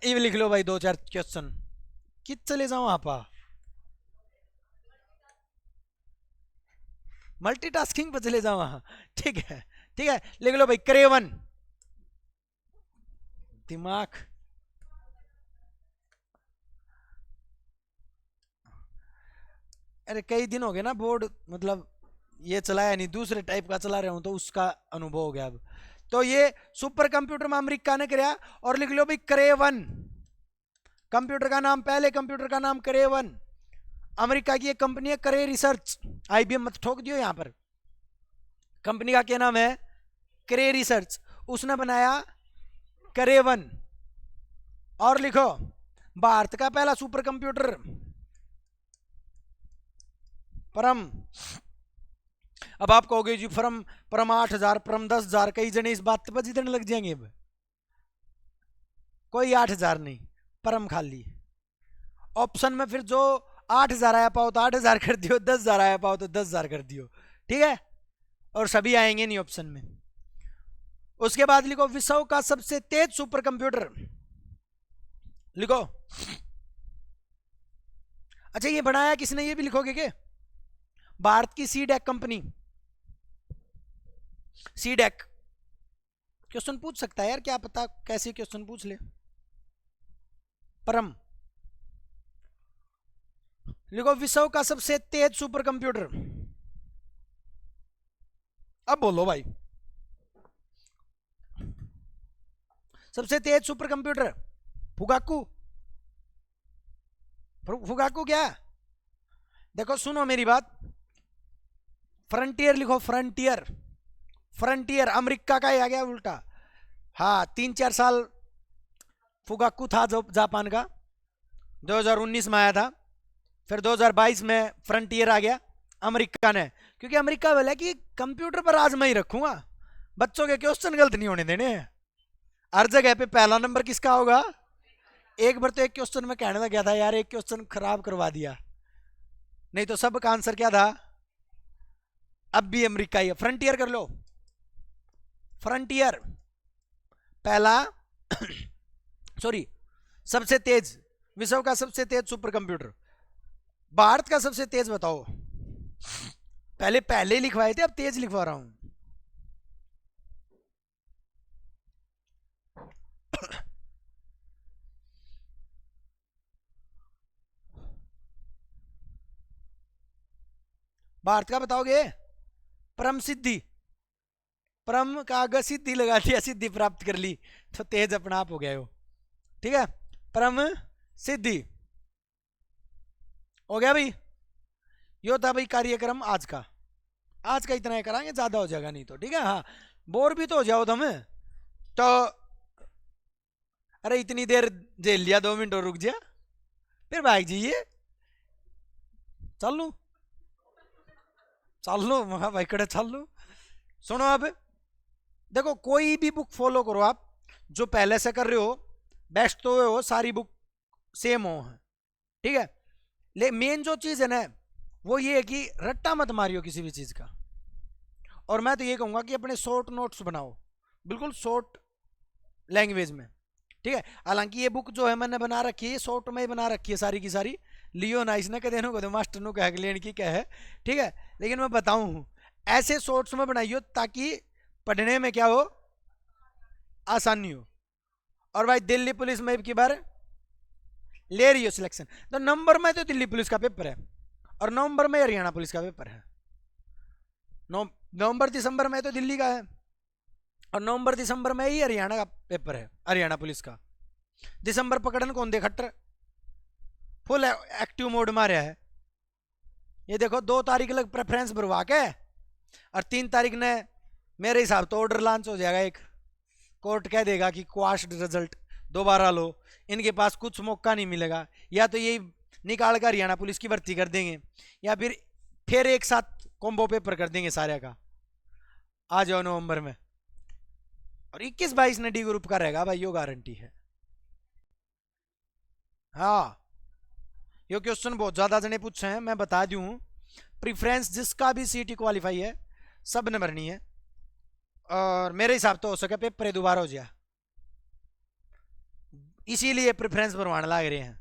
ये लिख लो भाई, दो चार क्वेश्चन किस चले जाऊं आप, मल्टीटास्किंग पर चले जाओ वहां। ठीक है, ठीक है, लिख लो भाई, क्रेवन, दिमाग, अरे कई दिन हो गए ना बोर्ड, मतलब ये चलाया नहीं, दूसरे टाइप का चला रहा हूं, तो उसका अनुभव हो गया अब। तो ये सुपर कंप्यूटर में अमेरिका ने कराया। और लिख लो भाई क्रेवन, कंप्यूटर का नाम, पहले कंप्यूटर का नाम क्रेवन, अमेरिका की एक कंपनी है, करे रिसर्च, आईबीएम मत ठोक दियो यहां पर, कंपनी का क्या नाम है, करे रिसर्च, उसने बनाया करेवन। और लिखो भारत का पहला सुपर कंप्यूटर परम। अब आप कहोगे जी परम, परम 8,000, परम 10,000, कई जने इस बात पर जितने लग जाएंगे। अब कोई 8,000 नहीं, परम खाली ऑप्शन में, फिर जो 8,000 आया पाओ तो 8,000 कर दियो, 10,000 आया पाओ तो 10,000 कर दियो। ठीक है, और सभी आएंगे नहीं ऑप्शन में। उसके बाद लिखो विश्व का सबसे तेज सुपर कंप्यूटर, लिखो। अच्छा ये बनाया किसने, ये भी लिखोगे क्या, भारत की सीडेक कंपनी, सीडेक। क्वेश्चन पूछ सकता है यार, क्या पता कैसे क्वेश्चन पूछ ले। परम, लिखो विश्व का सबसे तेज सुपर कंप्यूटर, अब बोलो भाई, सबसे तेज सुपर कंप्यूटर फुगाकू, फुगाकू क्या, देखो सुनो मेरी बात, फ्रंटियर लिखो, फ्रंटियर, फ्रंटियर अमेरिका का ही आ गया उल्टा। हाँ 3-4 साल फुगाकू था जापान का, 2019 में आया था, फिर 2022 में फ्रंटियर आ गया अमेरिका ने, क्योंकि अमेरिका बोला कि कंप्यूटर पर आज मैं ही रखूंगा, बच्चों के क्वेश्चन गलत नहीं होने देने, हर जगह पे पहला नंबर किसका होगा। एक बार तो एक क्वेश्चन में कहने लग गया था यार, एक क्वेश्चन खराब करवा दिया, नहीं तो सबका आंसर क्या था, अब भी अमेरिका ही है। फ्रंटियर कर लो, फ्रंटियर पहला सॉरी सबसे तेज, विश्व का सबसे तेज सुपर कंप्यूटर। भारत का सबसे तेज बताओ, पहले पहले लिखवाए थे, अब तेज लिखवा रहा हूं। भारत का बताओगे, परम सिद्धि, परम का अगर सिद्धि लगा दिया, सिद्धि प्राप्त कर ली, तो तेज अपना आप हो गया हो। ठीक है, परम सिद्धि हो गया भाई। यो था भाई कार्यक्रम आज का, आज का इतना ही कराएंगे, ज्यादा हो जाएगा नहीं तो। ठीक है, हाँ बोर भी तो हो जाओ तुम तो, अरे इतनी देर जेल लिया, 2 मिनट और रुक जा, फिर भाग जाइए, चल लू, चल लो महा भाई कड़े, चल लो। सुनो अब देखो, कोई भी बुक फॉलो करो आप, जो पहले से कर रहे हो बेस्ट तो हो, सारी बुक सेम हो। ठीक है, ले मेन जो चीज है ना वो ये है कि रट्टा मत मारियो किसी भी चीज का। और मैं तो ये कहूंगा कि अपने शॉर्ट नोट्स बनाओ, बिल्कुल शॉर्ट लैंग्वेज में। ठीक है, हालांकि ये बुक जो है मैंने बना रखी है, शॉर्ट में ही बना रखी है सारी की सारी, लियो ना इसने कदे नो कदे मास्टर नो कह लेने की क्या है। ठीक है, लेकिन मैं बताऊं ऐसे शॉर्ट्स में बनाइयो ताकि पढ़ने में क्या हो, आसानी हो। और भाई दिल्ली पुलिस में की बार ले रही हो सिलेक्शन, तो नवंबर में तो दिल्ली पुलिस का पेपर है, और नवंबर में हरियाणा पुलिस का पेपर है। नवंबर दिसंबर में तो दिल्ली का है, और नवंबर दिसंबर में ही हरियाणा का पेपर है, हरियाणा पुलिस का। दिसंबर पकड़न कौन दे खट्टर, फुल एक्टिव मोड में रहा है। ये देखो 2 तारीख लग प्रेफरेंस भरवा के और 3 तारीख ने मेरे हिसाब तो ऑर्डर लॉन्च हो जाएगा। एक कोर्ट कह देगा कि क्वाश्ड रिजल्ट दोबारा लो, इनके पास कुछ मौका नहीं मिलेगा। या तो यही निकाल कर हरियाणा पुलिस की भर्ती कर देंगे या फिर एक साथ कॉम्बो पेपर कर देंगे सारे का। आ जाओ नवंबर में। और 21-22 ने डी ग्रुप का रहेगा भाई, यो गारंटी है। हाँ, ये क्वेश्चन बहुत ज्यादा जने पूछे हैं, मैं बता दूं। प्रीफ्रेंस जिसका भी सीटी क्वालिफाई है सब ने भरनी है। और मेरे हिसाब तो हो सके पेपर दोबारा हो जाए, इसीलिए प्रेफरेंस भरवाने लग रहे हैं,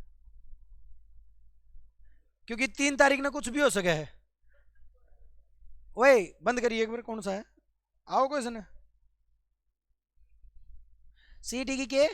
क्योंकि 3 तारीख ने कुछ भी हो सके है। ओए बंद करिए एक बार, कौन सा है? आओ क्वेश्चन सीटी की के